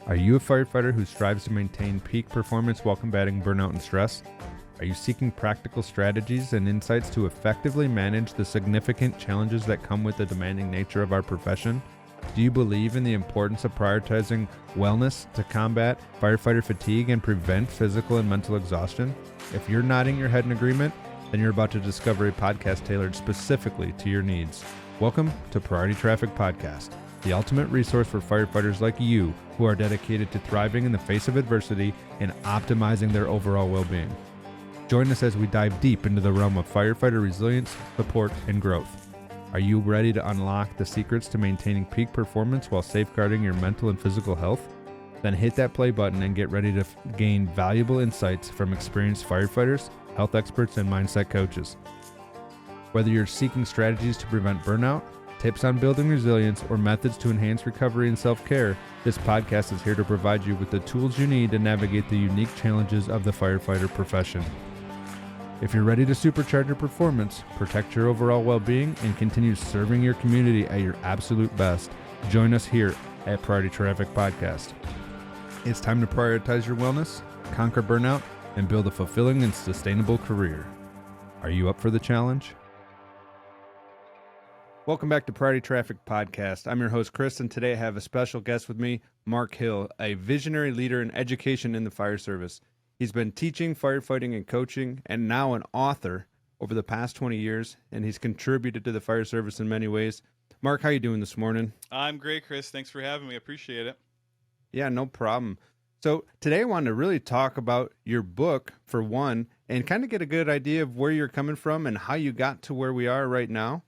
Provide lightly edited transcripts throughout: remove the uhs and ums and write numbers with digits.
Are you a firefighter who strives to maintain peak performance while combating burnout and stress? Are you seeking practical strategies and insights to effectively manage the significant challenges that come with the demanding nature of our profession? Do you believe in the importance of prioritizing wellness to combat firefighter fatigue and prevent physical and mental exhaustion? If you're nodding your head in agreement, then you're about to discover a podcast tailored specifically to your needs. Welcome to Priority Traffic Podcast, the ultimate resource for firefighters like you who are dedicated to thriving in the face of adversity and optimizing their overall well-being. Join us as we dive deep into the realm of firefighter resilience, support, and growth. Are you ready to unlock the secrets to maintaining peak performance while safeguarding your mental and physical health? Then hit that play button and get ready to gain valuable insights from experienced firefighters, health experts, and mindset coaches. Whether you're seeking strategies to prevent burnout, tips on building resilience, or methods to enhance recovery and self-care, this podcast is here to provide you with the tools you need to navigate the unique challenges of the firefighter profession. If you're ready to supercharge your performance, protect your overall well-being, and continue serving your community at your absolute best, join us here at Priority Traffic Podcast. It's time to prioritize your wellness, conquer burnout, and build a fulfilling and sustainable career. Are you up for the challenge? Welcome back to Priority Traffic Podcast. I'm your host, Chris, and today I have a special guest with me, Marc Hill, a visionary leader in education in the fire service. He's been teaching, firefighting, and coaching, and now an author over the past 20 years, and he's contributed to the fire service in many ways. Marc, how you doing this morning? I'm great, Chris. Thanks for having me. I appreciate it. Yeah, no problem. So today I wanted to really talk about your book, for one, and kind of get a good idea of where you're coming from and how you got to where we are right now.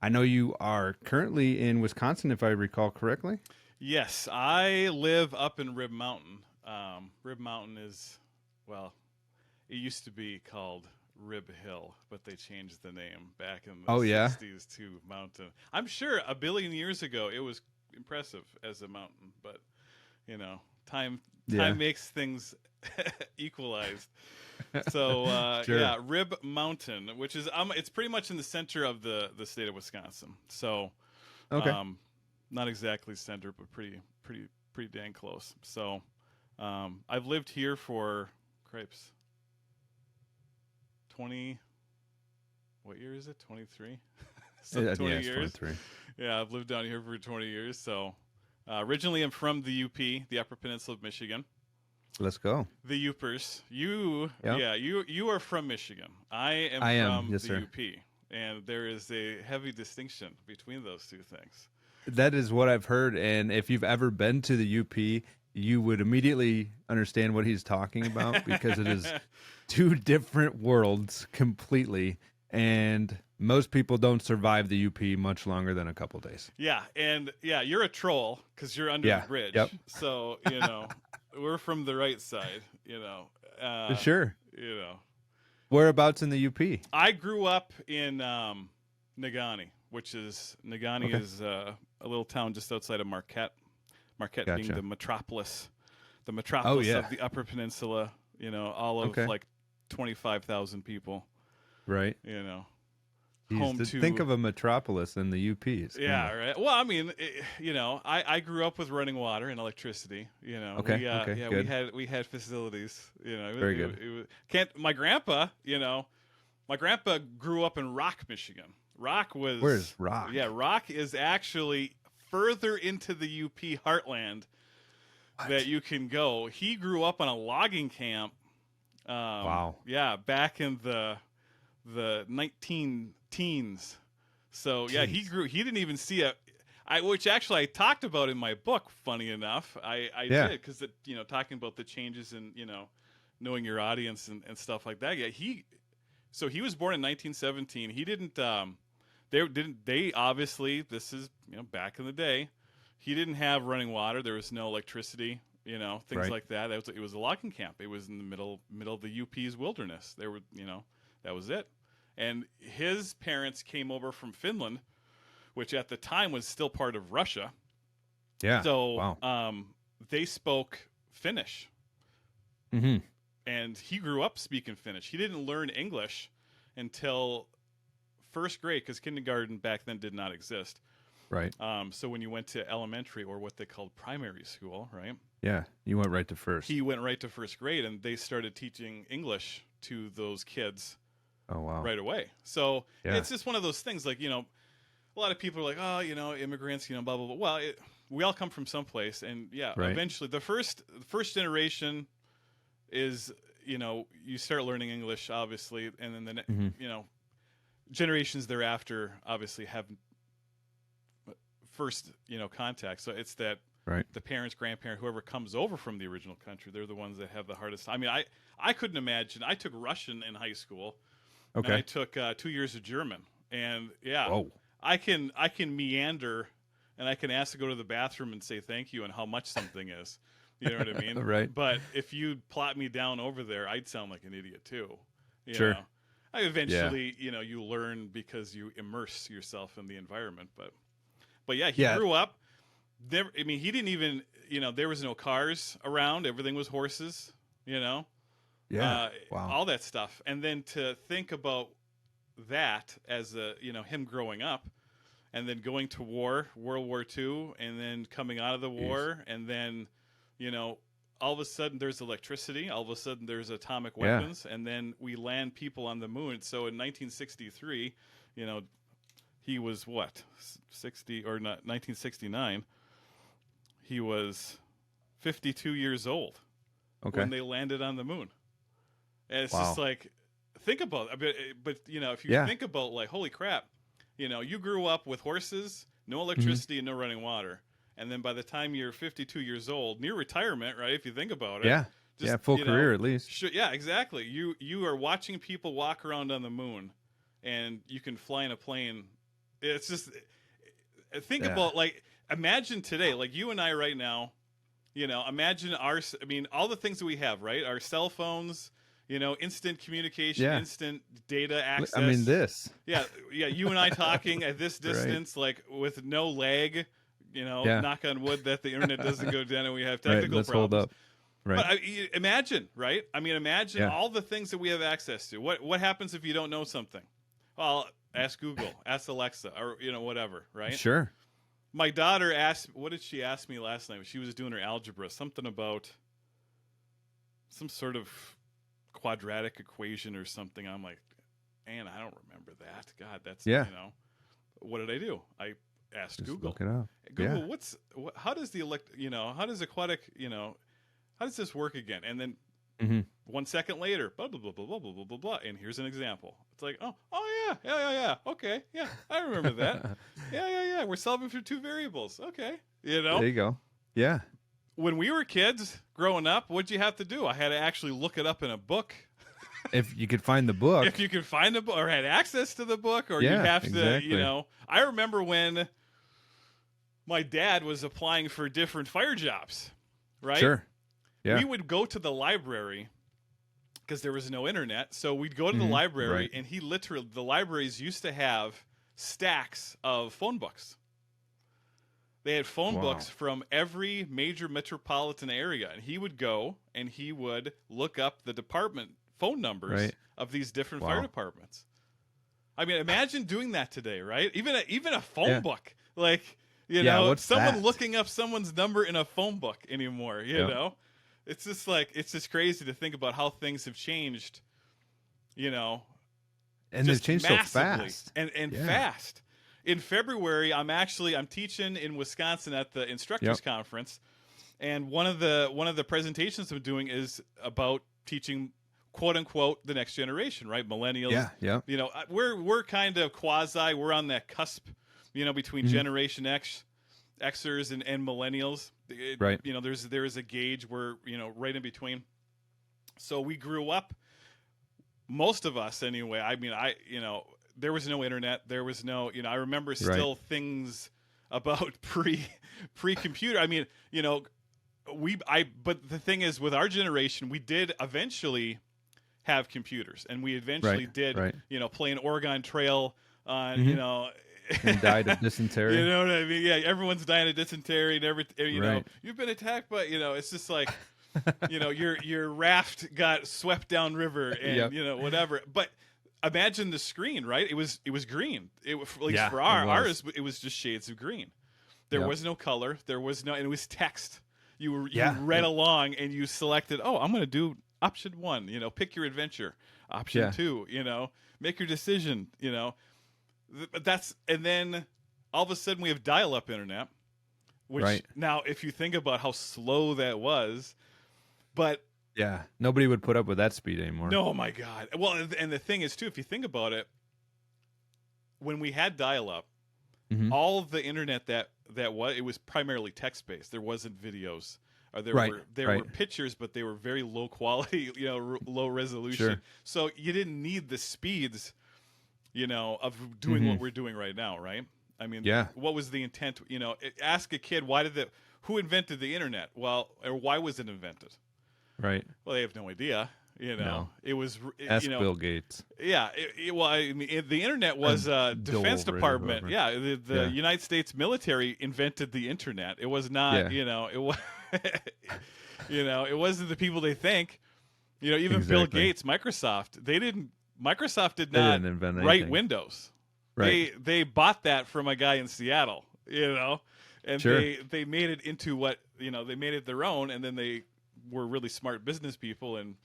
I know you are currently in Wisconsin, if I recall correctly. Yes, I live up in Rib Mountain. Rib Mountain is, well, it used to be called Rib Hill, but they changed the name back in the 60s to Mountain. I'm sure a billion years ago it was impressive as a mountain, but, you know, time makes things equalized. So sure. Yeah, Rib Mountain, which is it's pretty much in the center of the state of Wisconsin. So okay. Not exactly center, but pretty dang close. So I've lived here for 20. What year is it? 23. So 20 years. 23. Yeah, I've lived down here for 20 years. So originally I'm from the UP, the Upper Peninsula of Michigan. Let's go. The Upers. You are from Michigan. I am from yes, the sir. UP. And there is a heavy distinction between those two things. That is what I've heard. And if you've ever been to the UP, you would immediately understand what he's talking about because it is two different worlds completely. And most people don't survive the UP much longer than a couple days. Yeah. And yeah, you're a troll because you're under the bridge. Yep. So, we're from the right side, Sure. Whereabouts in the UP? I grew up in Negaunee, which is is a little town just outside of Marquette. Marquette being the metropolis of the Upper Peninsula. All of like 25,000 people. Right. Home to think of a metropolis in the UP. Yeah, right. Well, I mean, I grew up with running water and electricity. Good. We had facilities. Very good. My grandpa grew up in Rock, Michigan. Where's Rock? Yeah, Rock is actually further into the UP heartland that you can go. He grew up on a logging camp. Wow. Yeah, back in the 19 teens. So yeah, Jeez. he didn't even see which actually I talked about in my book. Funny enough, I did, because talking about the changes in knowing your audience and stuff like that. Yeah, he was born in 1917. He didn't. They obviously, this is back in the day. He didn't have running water. There was no electricity. Things like that. It was a logging camp. It was in the middle of the UP's wilderness. There were that was it. And his parents came over from Finland, which at the time was still part of Russia. Yeah. So they spoke Finnish. Mm-hmm. And he grew up speaking Finnish. He didn't learn English until first grade, because kindergarten back then did not exist. Right. So when you went to elementary, or what they called primary school, right? Yeah, you went right to first. He went right to first grade, and they started teaching English to those kids. Oh, wow. Right away. So Yeah. it's just one of those things, like, a lot of people are like, oh, immigrants, blah, blah, blah. Well, we all come from someplace, and Right. eventually the first generation is, you start learning English, obviously, and then the generations thereafter obviously have first, contact. So it's that Right. the parents, grandparents, whoever comes over from the original country, they're the ones that have the hardest time. I mean, I couldn't imagine. I took Russian in high school. Okay. And I took 2 years of German, and Whoa. I can meander, and I can ask to go to the bathroom and say thank you and how much something is. You know what I mean? Right. But if you plot me down over there, I'd sound like an idiot too. Sure. I eventually, you learn because you immerse yourself in the environment. But yeah, he grew up. There, I mean, he didn't even, there was no cars around. Everything was horses. Yeah. Wow. All that stuff. And then to think about that as him growing up, and then going to war, World War II, and then coming out of the war, and then, all of a sudden there's electricity, all of a sudden there's atomic weapons, and then we land people on the moon. So in 1963, he was what, 60 or not, 1969, he was 52 years old when they landed on the moon. And it's just like, think about it. But if you think about, like, holy crap, you grew up with horses, no electricity, and no running water. And then by the time you're 52 years old, near retirement, right, if you think about it. Yeah. Full career at least. Yeah, exactly. You are watching people walk around on the moon, and you can fly in a plane. It's just, think about, like, imagine today, like you and I right now, imagine all the things that we have, right? Our cell phones, instant communication, instant data access. I mean, this. Yeah, you and I talking at this distance, like with no lag, knock on wood that the internet doesn't go down and we have technical let's problems. Hold up. Right. But imagine, right? I mean, imagine all the things that we have access to. What happens if you don't know something? Well, ask Google, ask Alexa, or, whatever, right? Sure. My daughter asked, what did she ask me last night? She was doing her algebra, something about some sort of quadratic equation or something. I'm like, Ann, I don't remember that. God, that's, what did I do? I asked Just Google. Look it up. Google, how does how does aquatic, how does this work again? And then 1 second later, blah, blah, blah, blah, blah, blah, blah, blah, blah. And here's an example. It's like, oh yeah. Okay. Yeah. I remember that. Yeah. We're solving for two variables. Okay. There you go. Yeah. When we were kids growing up, what'd you have to do? I had to actually look it up in a book. If you could find the book. If you could find a book or had access to the book, or you have to, I remember when my dad was applying for different fire jobs, right? Sure. Yeah. We would go to the library because there was no internet. So we'd go to the library, and the libraries used to have stacks of phone books. They had phone books from every major metropolitan area, and he would go and he would look up the department phone numbers of these different fire departments. I mean, imagine doing that today, right? Even a phone book, like, someone looking up someone's number in a phone book anymore, you know? It's just crazy to think about how things have changed, and they've changed massively, so fast and fast. In February, I'm teaching in Wisconsin at the instructors conference, and one of the presentations I'm doing is about teaching, quote unquote, the next generation, right? Millennials. Yeah. We're kind of quasi. We're on that cusp, between Generation Xers and millennials. Right. There is a gauge where, right in between. So we grew up, most of us anyway. I mean, there was no internet. There was no, I remember still things about pre-computer. I mean, but the thing is, with our generation, we did eventually have computers, and we eventually did, play an Oregon Trail on, and died of dysentery. You know what I mean? Yeah, everyone's dying of dysentery, and everything. You've been attacked, but it's just like, your raft got swept down river, and whatever. But imagine the screen, right? It was green. At least Yeah, for it was. ours, it was just shades of green. There Yep. was no color. There was no, and it was text. You Yeah. read along and you selected. Oh, I'm going to do option 1. You know, pick your adventure. Option Yeah. 2. You know, make your decision. You know, and then all of a sudden we have dial-up internet. Which Right. now, if you think about how slow that was, but Yeah. Nobody would put up with that speed anymore. no, my God. Well, and the thing is too, if you think about it, when we had dial-up, Mhm. all of the internet that was, it was primarily text-based. There wasn't videos, or there Right, were pictures, but they were very low quality, you know, low resolution. Sure. So you didn't need the speeds, you know, of doing what we're doing right now, right? I mean, Yeah. what was the intent? You know, ask a kid who invented the internet? Well, or why was it invented? Right. Well, they have no idea. You know, No. it was. Ask you know, Bill Gates. yeah. Well, I mean, the internet was Defense Dole, or Department. whoever. Yeah, the Yeah. United States military invented the internet. It was not. Yeah. You know, it was. You know, it wasn't the people they think. You know, even Bill Exactly. Gates, Microsoft did They not didn't invent write anything. Windows. Right. They bought that from a guy in Seattle. You know, and Sure. they made it into what, you know, they made it their own, and then they were really smart business people and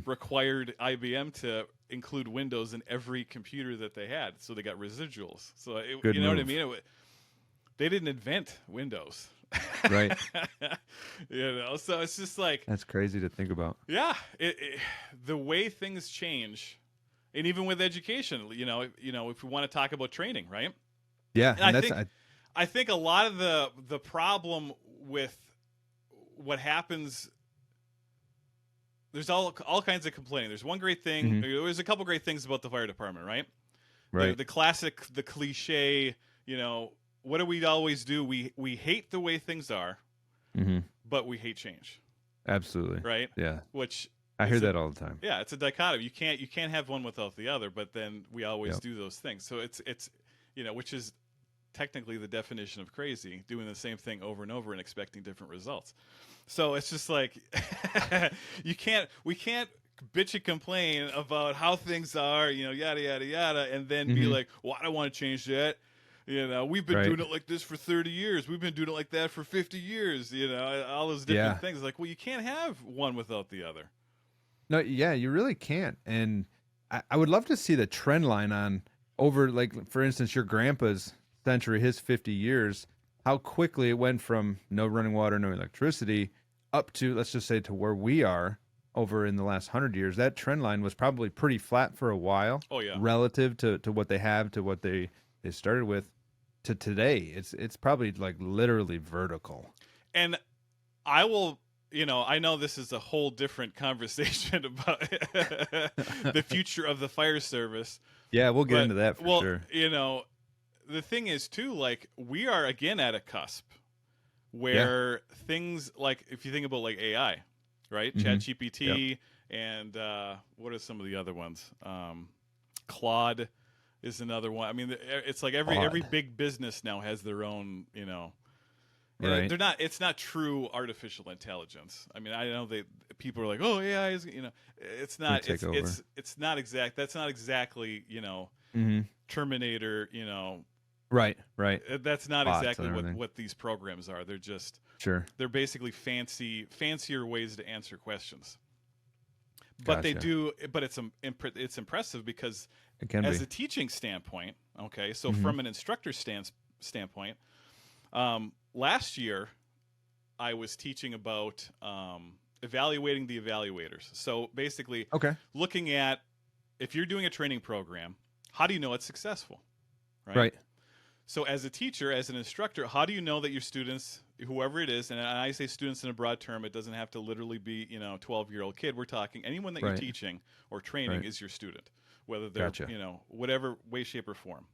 required IBM to include Windows in every computer that they had, so they got residuals. So Good you know move. what I mean? They didn't invent Windows. Right. You know, so it's just like, That's crazy to think about. yeah, the way things change, and even with education, you know, if we want to talk about training, right? Yeah. And And I think a lot of the problem with what happens, there's all kinds of complaining. There's one great thing. There's a couple great things about the fire department, right? Right. The classic, the cliche. You know, what do we always do? We hate the way things are, but we hate change, Absolutely. right? Yeah. Which I hear that all the time. yeah, it's a dichotomy. You can't have one without the other. But then we always Yep. do those things. So it's you know, which is technically the definition of crazy, doing the same thing over and over and expecting different results. So it's just like we can't bitch and complain about how things are, you know, yada yada yada, and then be like, well, I don't want to change that. You know, we've been Right. doing it like this for 30 years. We've been doing it like that for 50 years. You know, all those different Yeah. things. Like, well, you can't have one without the other. No, yeah, you really can't. And I would love to see the trend line on over, like, for instance, your grandpa's century, his 50 years, how quickly it went from no running water, no electricity, up to, let's just say, to where we are over in the last 100 years. That trend line was probably pretty flat for a while. Oh, yeah. Relative to what they have, to what they started with, to today. It's probably like literally vertical. And I will, you know, I know this is a whole different conversation about the future of the fire service. Yeah, we'll get But, into that for well, sure. you know, the thing is too, like, we are again at a cusp where things like, if you think about like AI, right? ChatGPT and what are some of the other ones? Claude is another one. I mean, it's like every big business now has their own, you know. Right. They're not. It's not true artificial intelligence. I mean, I know people are like, "Oh, AI is," you know. It's not. Take over. It's not exact. That's not exactly, you know, Terminator. You know, Right. that's not Bots exactly and everything. what these programs are. They're just Sure. they're basically fancier ways to answer questions. But they Gotcha. do. But it's impressive because It can as be. a teaching standpoint, okay, so from an instructor standpoint, last year I was teaching about evaluating the evaluators. So basically, Okay. looking at, if you're doing a training program, how do you know it's successful? Right. So as a teacher, as an instructor, how do you know that your students, whoever it is, and I say students in a broad term, it doesn't have to literally be, you know, a 12-year-old kid. We're talking anyone that you're Right. teaching or training Right. is your student, whether they're, Gotcha. you know, whatever way, shape, or form.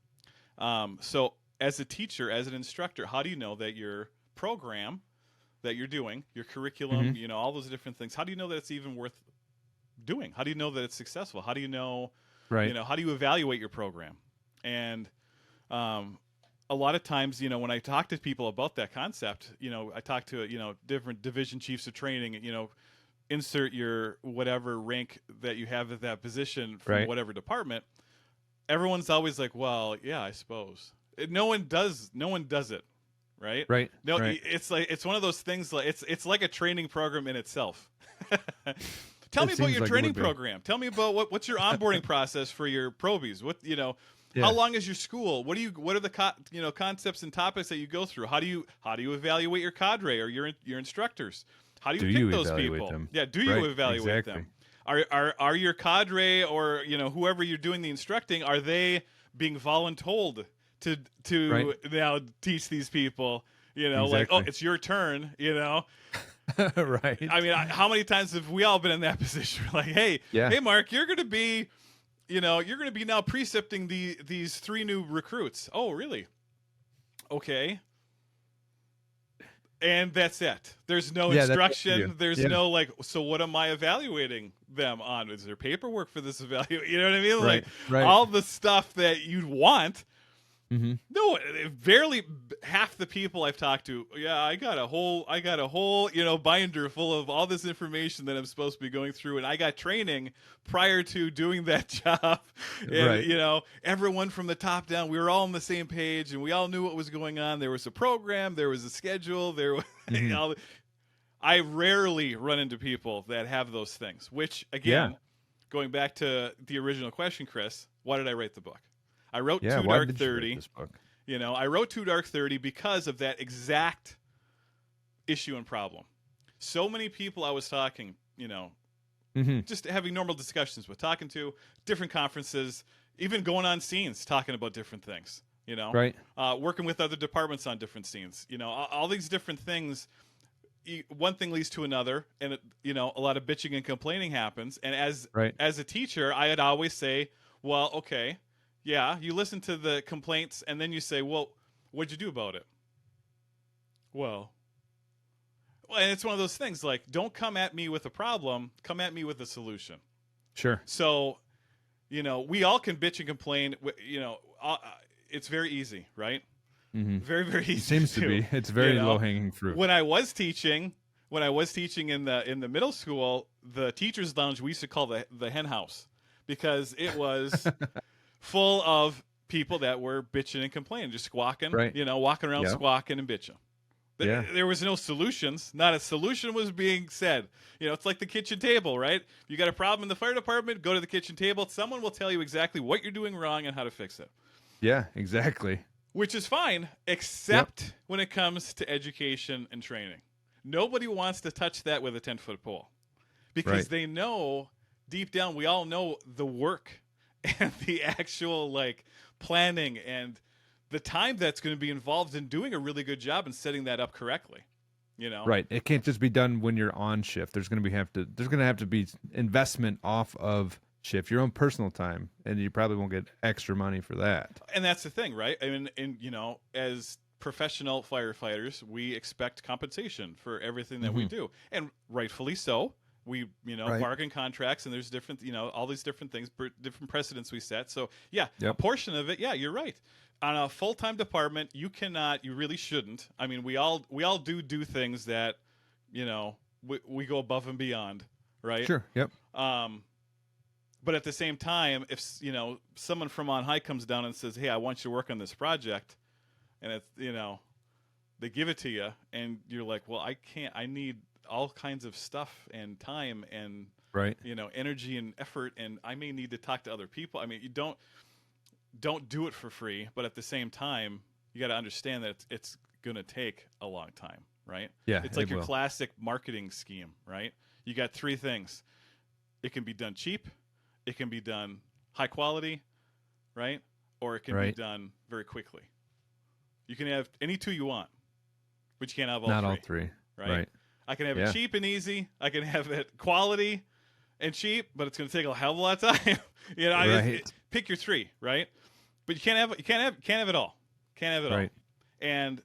So as a teacher, as an instructor, how do you know that your program that you're doing, your curriculum, you know, all those different things, how do you know that it's even worth doing? How do you know that it's successful? How do you know, Right. you know, how do you evaluate your program? And a lot of times, you know, when I talk to people about that concept, you know, I talk to, you know, different division chiefs of training, you know, insert your whatever rank that you have at that position from whatever department, everyone's always like, well, yeah, I suppose. No one does it, right? Right. No, right. it's one of those things, like it's like a training program in itself. Tell me about your like training program. Tell me about what's your onboarding process for your probies. How long is your school? What are the concepts and topics that you go through? How do you evaluate your cadre or your instructors? How do you pick those people? Them? Yeah, do you evaluate them? Are your cadre or whoever you're doing the instructing, are they being voluntold to now teach these people? Like, oh, it's your turn. Right. I mean, how many times have we all been in that position? Like, hey, Marc, you're going to be now precepting these 3 new recruits. Oh, really? Okay. And that's it. There's no instruction. There's no so what am I evaluating them on? Is there paperwork for this evaluation? You know what I mean? Right. All the stuff that you'd want. Mm-hmm. No, barely half the people I've talked to. Yeah, I got a whole binder full of all this information that I'm supposed to be going through, and I got training prior to doing that job. And everyone from the top down, we were all on the same page, and we all knew what was going on. There was a program, there was a schedule, there was. I rarely run into people that have those things. Which again, going back to the original question, Chris, why did I write the book? I wrote Too Dark 30. I wrote Too Dark 30 because of that exact issue and problem. So many people I was talking, just having normal discussions with, talking to, different conferences, even going on scenes, talking about different things, working with other departments on different scenes, all these different things. One thing leads to another, and a lot of bitching and complaining happens. And as a teacher, I'd always say, well, okay. Yeah, you listen to the complaints, and then you say, well, what'd you do about it? Well, and it's one of those things, like, don't come at me with a problem, come at me with a solution. Sure. So, we all can bitch and complain, it's very easy, right? Mm-hmm. Very, very easy. It seems to be. It's very low-hanging fruit. When I was teaching in the middle school, the teacher's lounge we used to call the hen house, because it was... full of people that were bitching and complaining, just squawking, walking around squawking and bitching. There was no solutions. Not a solution was being said. It's like the kitchen table, right? You got a problem in the fire department, go to the kitchen table. Someone will tell you exactly what you're doing wrong and how to fix it. Yeah, exactly. Which is fine, except when it comes to education and training. Nobody wants to touch that with a 10-foot pole, because they know deep down, we all know the work and the actual planning and the time that's going to be involved in doing a really good job and setting that up correctly. Right. It can't just be done when you're on shift. There's going to have to be investment off of shift, your own personal time, and you probably won't get extra money for that. And that's the thing, right? I mean, as professional firefighters, we expect compensation for everything that we do, and rightfully so. We, bargain contracts, and there's different, all these different things, different precedents we set. So, a portion of it, you're right. On a full-time department, you really shouldn't. I mean, we all do things that, we go above and beyond, right? Sure, yep. But at the same time, if, someone from on high comes down and says, hey, I want you to work on this project, and it's, they give it to you, and you're like, well, I can't, I need all kinds of stuff and time and energy and effort, and I may need to talk to other people. I mean, you don't do it for free, but at the same time, you got to understand that it's going to take a long time, right? Yeah, it's like your classic marketing scheme, right? You got 3 things. It can be done cheap, it can be done high quality, right? Or it can be done very quickly. You can have any 2 you want, but you can't have all 3. Not all 3, right? I can have it cheap and easy. I can have it quality and cheap, but it's going to take a hell of a lot of time. Pick your 3, right? But you can't have it all. Can't have it all. And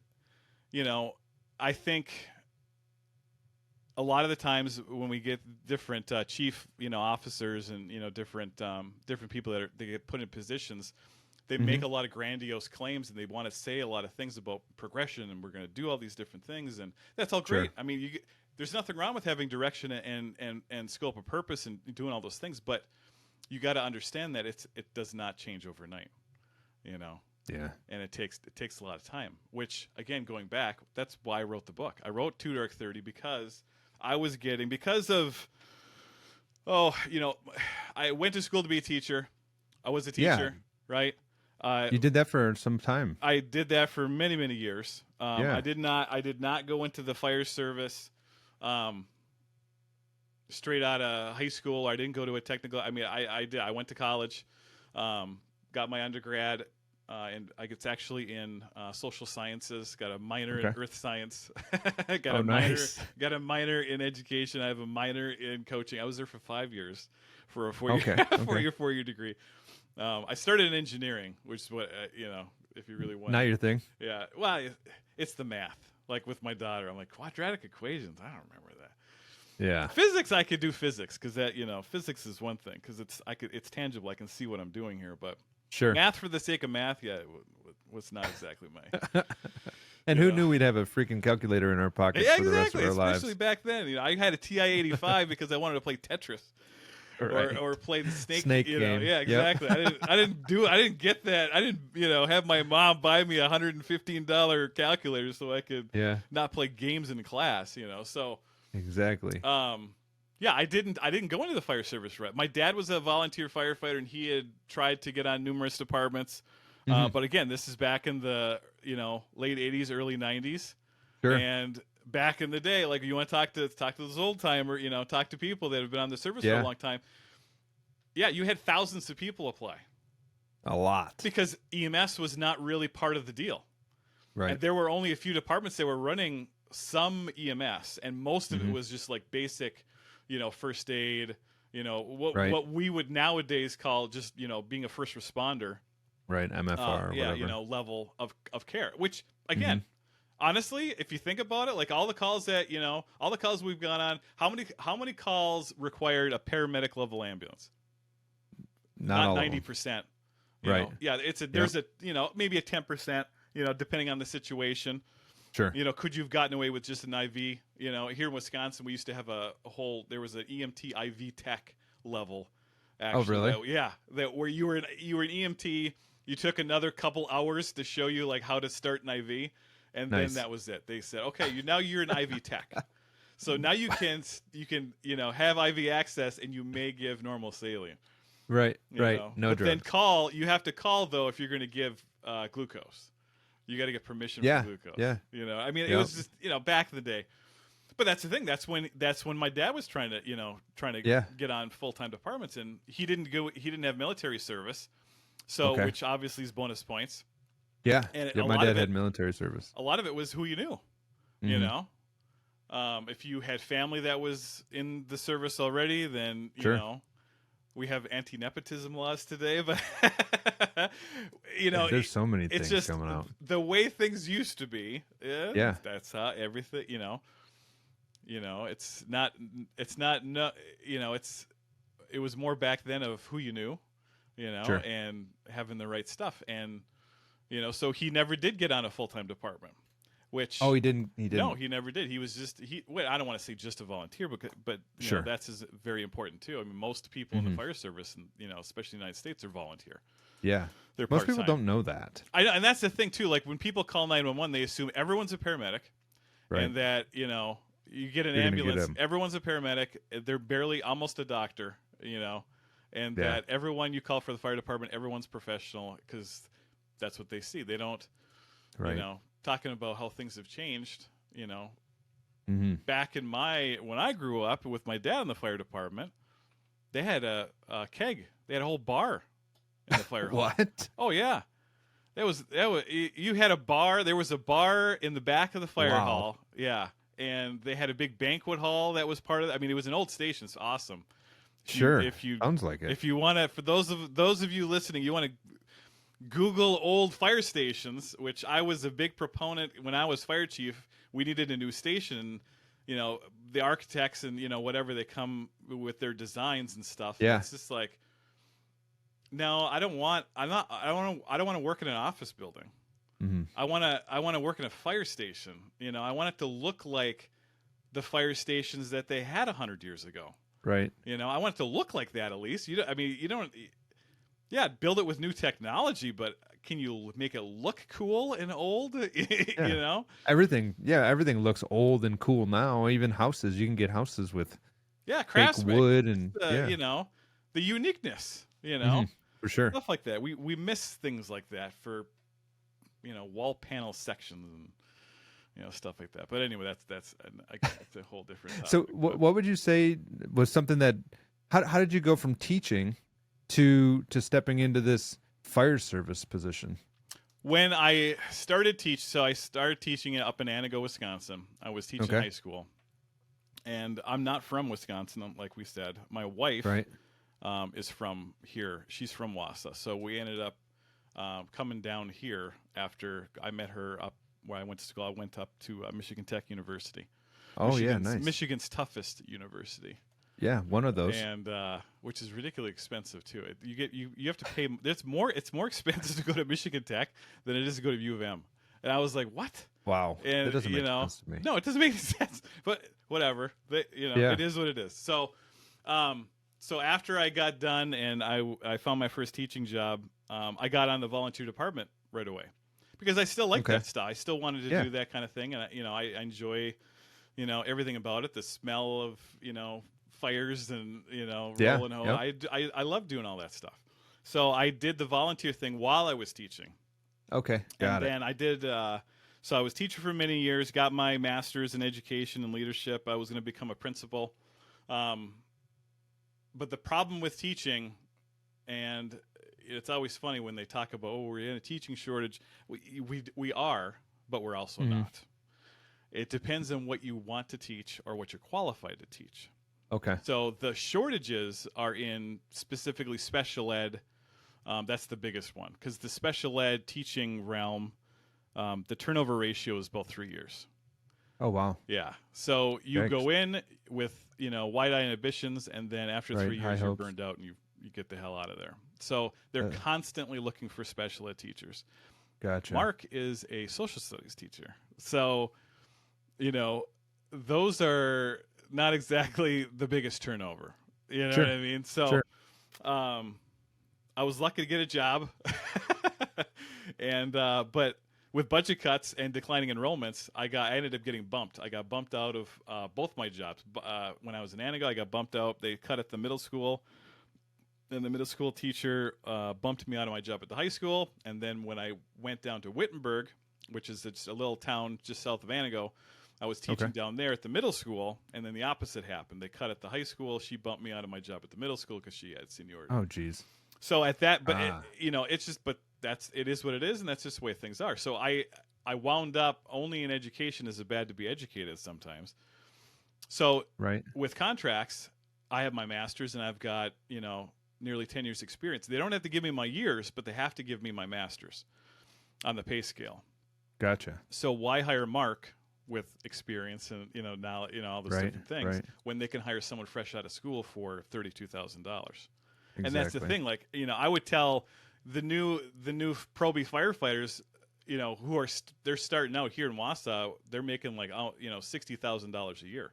I think a lot of the times when we get different chief, officers and different people that get put in positions, they make a lot of grandiose claims, and they want to say a lot of things about progression, and we're going to do all these different things, and that's all great. I mean, there's nothing wrong with having direction and scope of purpose and doing all those things, but you got to understand that it does not change overnight, you know. Yeah. And it takes a lot of time, which, again, going back, that's why I wrote the book. I wrote Too Dark 30 because I was getting, I went to school to be a teacher. I was a teacher, right? You did that for some time. I did that for many, many years. I did not go into the fire service straight out of high school. I didn't go to a technical. I mean, I did. I went to college, got my undergrad, and it's actually in social sciences. Got a minor in earth science. Got a minor in education. I have a minor in coaching. I was there for 5 years for a 4-year degree. I started in engineering, which is what if you really want. Not your thing. Yeah, well, it's the math. Like with my daughter, I'm like, quadratic equations. I don't remember that. Yeah. Physics, I could do physics because that physics is one thing because it's tangible. I can see what I'm doing here, but math for the sake of math, was not exactly my. And who knew we'd have a freaking calculator in our pockets for the rest of our lives? Especially back then. I had a TI-85 because I wanted to play Tetris. Right. Or play the snake game. Yeah, exactly. Yep. I didn't get that. I didn't have my mom buy me a $115 calculator so I could not play games in class, So exactly. I didn't go into the fire service right. My dad was a volunteer firefighter, and he had tried to get on numerous departments. But again, this is back in the late 80s, early 90s. Sure. And back in the day, like you want to talk to those old timer, talk to people that have been on the service for a long time. Yeah, you had thousands of people apply. A lot. Because EMS was not really part of the deal. Right. And there were only a few departments that were running some EMS, and most of it was just like basic, first aid, what we would nowadays call just, being a first responder. Right, MFR or whatever. Level of care, which again, honestly, if you think about it, like all the calls we've gone on, how many calls required a paramedic level ambulance? Not 90%. Right. Yeah, there's maybe a 10%, depending on the situation. Sure. Could you have gotten away with just an IV? Here in Wisconsin, we used to have there was an EMT IV tech level. Actually, oh, really? Where you were an EMT, you took another couple hours to show you like how to start an IV. And then that was it. They said, okay, now you're an IV tech. So now you can have IV access, and you may give normal saline. Right. No drugs. Then you have to call though if you're going to give glucose. You got to get permission for glucose. Yeah. It was just back in the day. But that's the thing. That's when my dad was trying to get on full-time departments, and he didn't have military service, so which obviously is bonus points. Yeah, my dad had military service. A lot of it was who you knew, if you had family that was in the service already, then we have anti-nepotism laws today, but there's so many things just coming out. The way things used to be. Yeah, that's how everything. It's not. It was more back then of who you knew, and having the right stuff, and. So he never did get on a full-time department, which... Oh, he didn't? No, he never did. He was just... I don't want to say just a volunteer, but that's very important, too. I mean, most people in the fire service, and especially in the United States, are volunteer. Yeah. They're most part-time. people don't know that. And that's the thing, too. Like, when people call 911, they assume everyone's a paramedic, and that, you get an ambulance, everyone's a paramedic, they're barely almost a doctor, and that everyone you call for the fire department, everyone's professional, because... That's what they see. They don't, talking about how things have changed, back in when I grew up with my dad in the fire department, they had a keg. They had a whole bar in the fire hall. What? Oh, yeah. You had a bar. There was a bar in the back of the fire hall. Yeah. And they had a big banquet hall that was part of it. I mean, it was an old station. It's awesome. Sounds like it. If you want to, for those of you listening, you want to Google old fire stations, which I was a big proponent when I was fire chief. We needed a new station. The architects and whatever, they come with their designs and stuff. Yeah. It's just like No, I don't want. I'm not. I don't want to work in an office building. Mm-hmm. I want to work in a fire station. I want it to look like the fire stations that they had 100 years ago. Right. I want it to look like that at least. You don't. Yeah, build it with new technology, but can you make it look cool and old? Everything looks old and cool now. Even houses, you can get houses with fake craftsman wood and the uniqueness. Mm-hmm. For sure, stuff like that. We miss things like that for wall panel sections and stuff like that. But anyway, that's a whole different topic. So what would you say was something that how did you go from teaching to stepping into this fire service position? When I started teaching it up in Antigo, Wisconsin. I was teaching high school, and I'm not from Wisconsin, like we said. My wife is from here. She's from Wausau, so we ended up coming down here after I met her up where I went to school. I went up to Michigan Tech University. Nice. Michigan's toughest university. Yeah, one of those, and which is ridiculously expensive too. You have to pay. It's more expensive to go to Michigan Tech than it is to go to U of M. And I was like, what? Wow, and that doesn't make sense to me. No, it doesn't make any sense. But whatever, it is what it is. So, so after I got done and I found my first teaching job, I got on the volunteer department right away because I still like that stuff. I still wanted to do that kind of thing, and I enjoy, everything about it. The smell of fires and rolling hose. I love doing all that stuff. So I did the volunteer thing while I was teaching. Okay, got it. And then I did. So I was teaching for many years. Got my master's in education and leadership. I was going to become a principal. But the problem with teaching, and it's always funny when they talk about, we're in a teaching shortage. We are, but we're also not. It depends on what you want to teach or what you're qualified to teach. Okay. So the shortages are in specifically special ed. That's the biggest one because the special ed teaching realm, the turnover ratio is about 3 years. Oh, wow. Yeah. So you go in with, wide-eyed ambitions, and then after 3 years you're burned out and you get the hell out of there. So they're constantly looking for special ed teachers. Gotcha. Marc is a social studies teacher. So, those are not exactly the biggest turnover. You know what I mean? So I was lucky to get a job. And but with budget cuts and declining enrollments, I ended up getting bumped. I got bumped out of both my jobs. When I was in Antigo, I got bumped out. They cut at the middle school. And the middle school teacher bumped me out of my job at the high school. And then when I went down to Wittenberg, which is just a little town just south of Antigo, I was teaching down there at the middle school, and then the opposite happened. They cut at the high school. She bumped me out of my job at the middle school because she had seniority. Oh, geez. So at that, but it's just, but it is what it is, and that's just the way things are. So I wound up only in education is it bad to be educated sometimes. So with contracts, I have my master's, and I've got nearly 10 years experience. They don't have to give me my years, but they have to give me my master's on the pay scale. Gotcha. So why hire Marc with experience and now all those different things when they can hire someone fresh out of school for $32,000? Exactly. And that's the thing. Like I would tell the new Proby firefighters, who are they're starting out here in Wausau, they're making like $60,000 a year.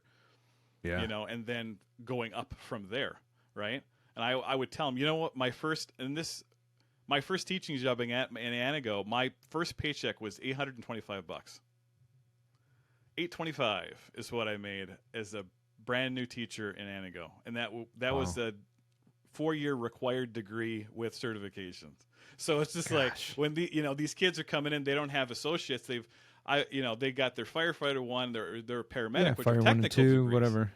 Yeah. And then going up from there, right? And I would tell them, what, my first teaching job in Antigo, my first paycheck was $825. $825 is what I made as a brand new teacher in Antigo, and that was a 4-year required degree with certifications. So it's just like when these kids are coming in, they don't have associates. They got their firefighter 1, their paramedic, which fire are 1 and 2, degrees. whatever.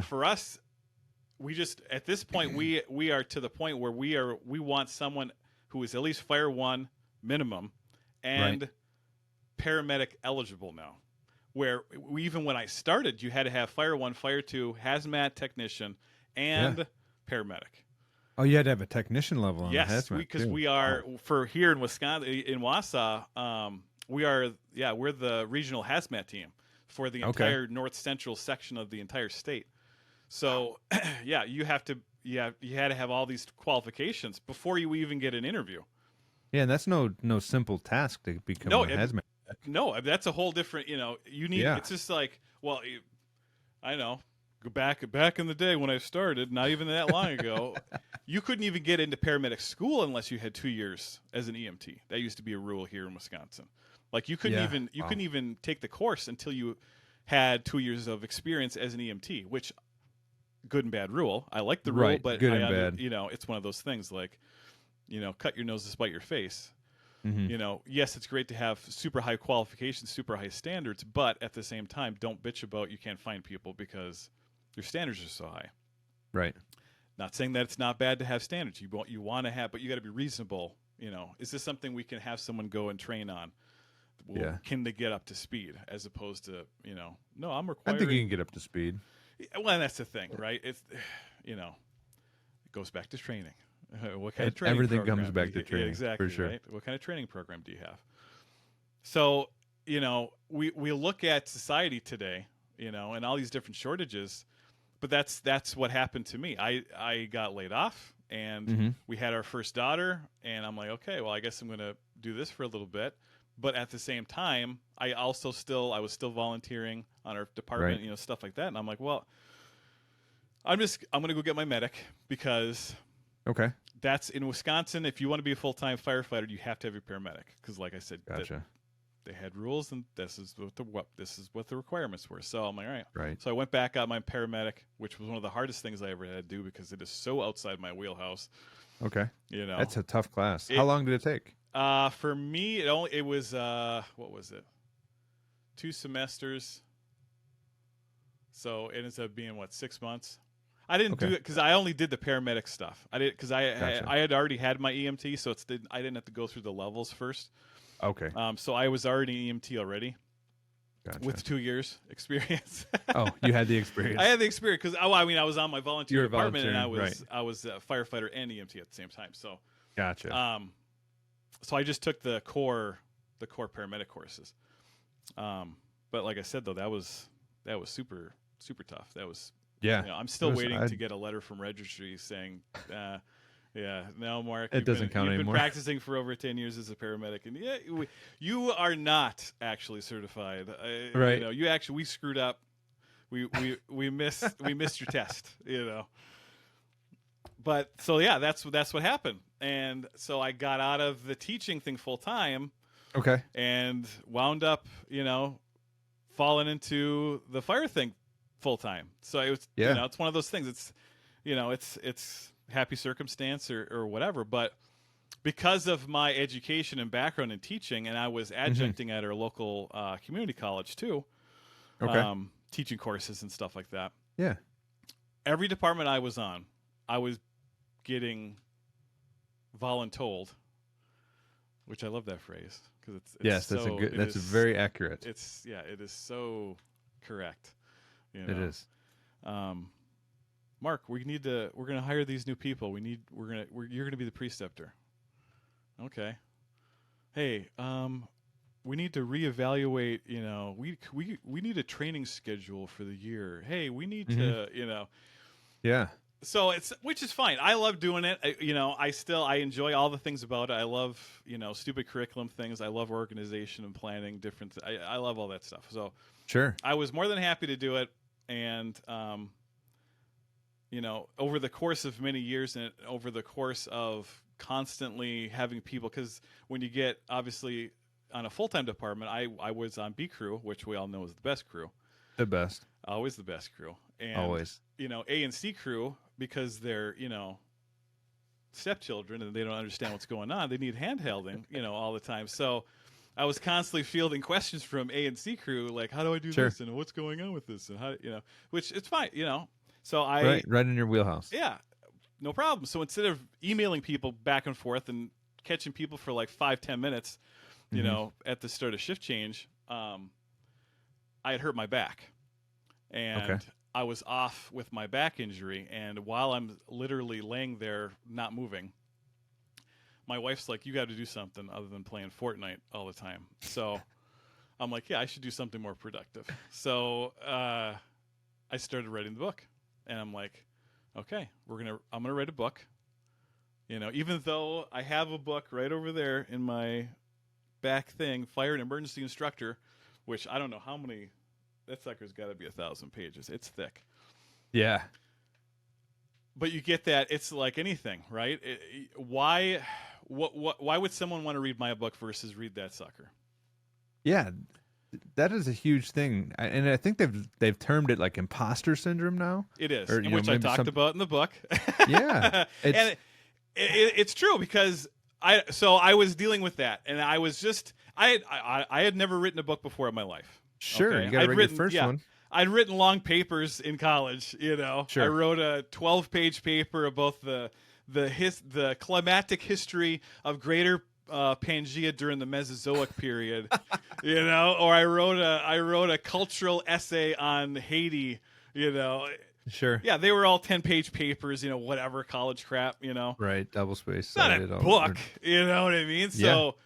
For us, we just at this point we are to the point where we want someone who is at least fire 1 minimum and paramedic eligible now. Where even when I started, you had to have fire 1, fire 2, hazmat technician, and paramedic. Oh, you had to have a technician level on yes, hazmat because we are for here in Wisconsin, in Wausau. We're the regional hazmat team for the entire north central section of the entire state. So, you have to you had to have all these qualifications before you even get an interview. Yeah, and that's no simple task to become a hazmat. No, that's a whole different. You need. Yeah. It's just like, well, I know. Go back in the day when I started, not even that long ago, you couldn't even get into paramedic school unless you had 2 years as an EMT. That used to be a rule here in Wisconsin. Like you couldn't even take the course until you had 2 years of experience as an EMT, which good and bad rule. I like the rule, but good and bad. It's one of those things like, cut your nose to spite your face. Mm-hmm. Yes, it's great to have super high qualifications, super high standards, but at the same time, don't bitch about you can't find people because your standards are so high. Right. Not saying that it's not bad to have standards. You want to have, but you got to be reasonable. Is this something we can have someone go and train on? Well, can they get up to speed as opposed to, no, I'm requiring. I think you can get up to speed. Well, that's the thing, right? It's, it goes back to training. What kind of training everything program comes back to training, exactly, for sure. Right? What kind of training program do you have? So, we look at society today, and all these different shortages, but that's what happened to me. I got laid off, and we had our first daughter, and I'm like, okay, well, I guess I'm going to do this for a little bit. But at the same time, I was still volunteering on our department, right. Stuff like that. And I'm like, well, I'm going to go get my medic because that's in Wisconsin. If you want to be a full-time firefighter, you have to have your paramedic. Because like I said, gotcha. They had rules, and this is what the requirements were. So I'm like, all right. Right. So I went back, got my paramedic, which was one of the hardest things I ever had to do because it is so outside my wheelhouse. Okay. That's a tough class. How long did it take? For me, it was what was it? 2 semesters. So it ends up being 6 months. I didn't do it because I only did the paramedic stuff. I did because I had already had my EMT, so I didn't have to go through the levels first. Okay. So I was already an EMT already. Gotcha. With 2 years experience. Oh, you had the experience. I had the experience because I was on my volunteer department, and I was a firefighter and EMT at the same time. So gotcha. So I just took the core paramedic courses. But like I said, though, that was super tough. That was I'm still waiting to get a letter from registry saying, no, Mark, it doesn't count you've anymore. Been practicing for over 10 years as a paramedic, and you are not actually certified. Right. We screwed up. We missed your test. But so that's what happened. And so I got out of the teaching thing full time. Okay. And wound up, falling into the fire thing full time. So it was, it's one of those things. It's, it's happy circumstance or whatever. But because of my education and background in teaching, and I was adjuncting at our local community college too, teaching courses and stuff like that. Yeah. Every department I was on, I was getting voluntold, which I love that phrase because it's that's very accurate. It is so correct. It is. Mark, we're going to hire these new people. You're going to be the preceptor. Okay. Hey, we need to reevaluate, we need a training schedule for the year. Hey, we need to, Yeah. So which is fine. I love doing it. I enjoy all the things about it. I love, stupid curriculum things. I love organization and planning different. I love all that stuff. So sure. I was more than happy to do it. And, over the course of many years and over the course of constantly having people, because when you get obviously on a full-time department, I was on B crew, which we all know is the best crew. The best. Always the best crew. And, always. A and C crew, because they're, stepchildren and they don't understand what's going on. They need handholding, all the time. So I was constantly fielding questions from A and C crew, like, how do I do this? And what's going on with this? And how, which it's fine, So right in your wheelhouse. Yeah, no problem. So instead of emailing people back and forth and catching people for like 5-10 minutes, at the start of shift change, I had hurt my back. And I was off with my back injury, and while I'm literally laying there not moving, my wife's like, you got to do something other than playing Fortnite all the time. So I'm like, yeah, I should do something more productive. So I started writing the book, and I'm like, okay, I'm gonna write a book. You know, even though I have a book right over there in my back thing, Fire and Emergency Instructor, which I don't know how many. That sucker's got to be 1,000 pages. It's thick. Yeah. But you get that it's like anything, right? Why would someone want to read my book versus read that sucker? Yeah, that is a huge thing, and I think they've termed it like imposter syndrome now. It is, or, which I talked about in the book. Yeah, and it's true because I was dealing with that, and I was just I had never written a book before in my life. Sure, okay? You got to read your first one. I'd written long papers in college. You know, sure. I wrote a 12-page paper about the climatic history of Greater Pangea during the Mesozoic period. You know, or I wrote a cultural essay on Haiti. You know. Sure. Yeah, they were all 10-page papers, you know, whatever, college crap, you know. Right, double space. It's not a book, you know what I mean? So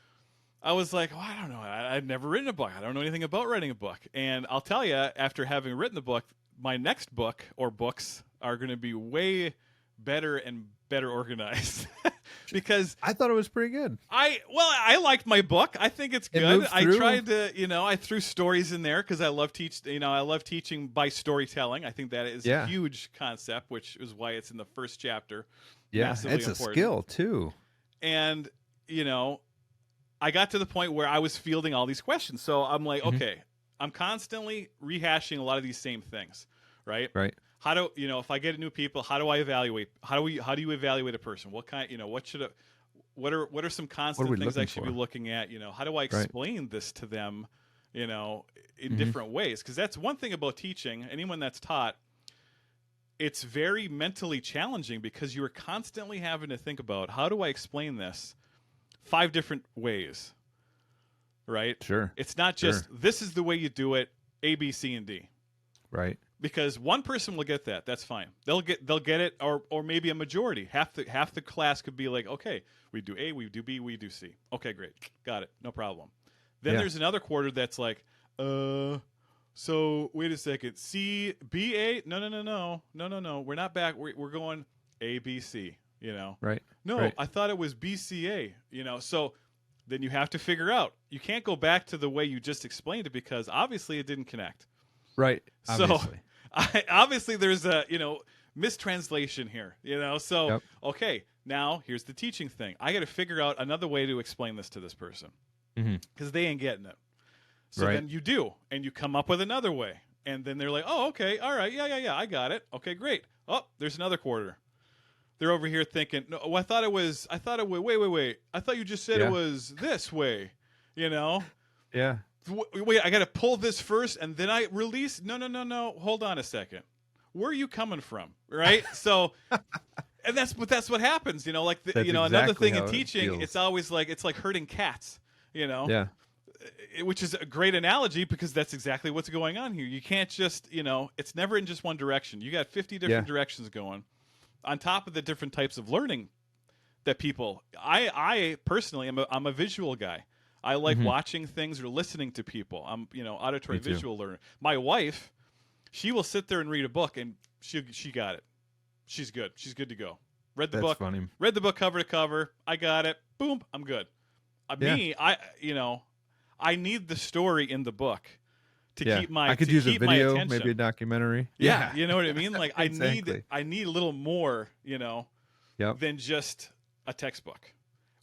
I was like, well, I don't know. I've never written a book. I don't know anything about writing a book. And I'll tell you, after having written the book, my next book or books are going to be way better and better organized. Because I thought it was pretty good. I liked my book. I think it's good. I tried to, you know, I threw stories in there because I love teaching by storytelling. I think that is a huge concept, which is why it's in the first chapter. Yeah, it's important. A skill too. And, you know, I got to the point where I was fielding all these questions. So I'm like, okay, I'm constantly rehashing a lot of these same things, right? Right. How do if I get new people, how do I evaluate? How do you evaluate a person? What kind, what are some constant things I should be looking at? You know, how do I explain this to them, you know, in different ways? Because that's one thing about teaching. Anyone that's taught, it's very mentally challenging because you are constantly having to think about how do I explain this 5 different ways, right? Sure. It's not just this is the way you do it, A, B, C, and D. Right. Because one person will get that. That's fine. They'll get it, or maybe a majority. Half the class could be like, okay, we do A, we do B, we do C. Okay, great, got it, no problem. Then there's another quarter that's like, so wait a second, C, B, A, no, we're not back. We're going A, B, C. You know, right? No, right. I thought it was B, C, A. You know, so then you have to figure out. You can't go back to the way you just explained it because obviously it didn't connect. Right. Obviously. So obviously there's a mistranslation here. You know, so okay, now here's the teaching thing. I got to figure out another way to explain this to this person because they ain't getting it. So then you do, and you come up with another way, and then they're like, oh, okay, all right, yeah, I got it. Okay, great. Oh, there's another quarter. They're over here thinking, no, I thought it was, wait. I thought you just said it was this way, you know? Yeah. Wait, I got to pull this first and then I release. No. Hold on a second. Where are you coming from? Right. So, and that's what happens, you know, like, another thing in teaching, it's always like, it's like herding cats, you know? Yeah. Which is a great analogy because that's exactly what's going on here. You can't just, it's never in just one direction. You got 50 different directions going. On top of the different types of learning that people, I personally I'm a visual guy. I like watching things or listening to people. I'm, auditory visual learner. My wife, she will sit there and read a book and she got it. She's good. She's good to go. Read the book. Funny. Read the book cover to cover. I got it. Boom. I'm good. Me, I need the story in the book. To keep my, I could use a video, maybe a documentary. Yeah, you know what I mean. Like exactly. I need a little more, than just a textbook,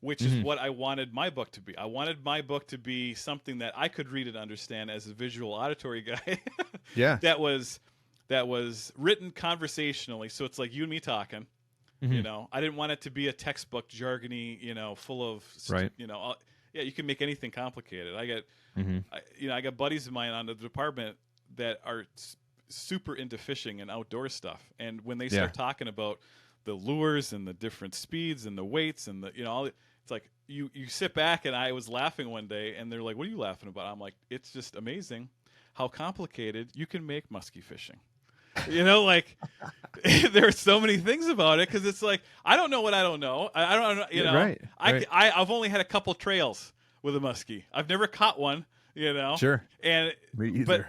which is what I wanted my book to be. I wanted my book to be something that I could read and understand as a visual auditory guy. that was written conversationally, so it's like you and me talking. I didn't want it to be a textbook jargony, full of you can make anything complicated. I got. I got buddies of mine on the department that are super into fishing and outdoor stuff. And when they start talking about the lures and the different speeds and the weights and it's like you sit back, and I was laughing one day and they're like, what are you laughing about? I'm like, it's just amazing how complicated you can make muskie fishing. Like there are so many things about it because it's like, I don't know what I don't know. I don't know, Right. I've only had a couple trails with a muskie. I've never caught one, Sure. And me either.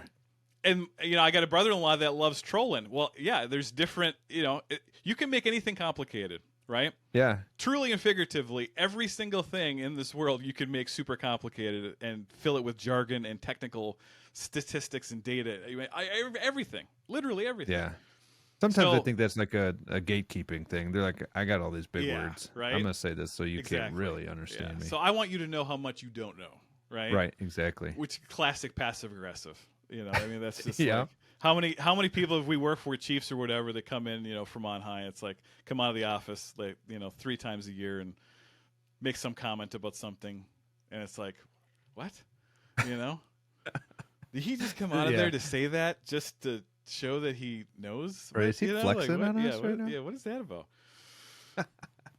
and I got a brother-in-law that loves trolling. Well, yeah, there's different, you can make anything complicated, right? Yeah. Truly and figuratively, every single thing in this world you can make super complicated and fill it with jargon and technical statistics and data. Everything, literally everything. Yeah. Sometimes I think that's like a gatekeeping thing. They're like, I got all these big words. Right? I'm going to say this so you can't really understand me. So I want you to know how much you don't know, right? Right, exactly. Which classic passive aggressive. That's just yeah. Like, how many people have we worked for, chiefs or whatever, that come in, from on high? It's like, come out of the office, like, 3 times a year and make some comment about something, and it's like, what? Did he just come out of there to say that just to show that he knows? Right? Is he flexing on us right now? Yeah, what is that about?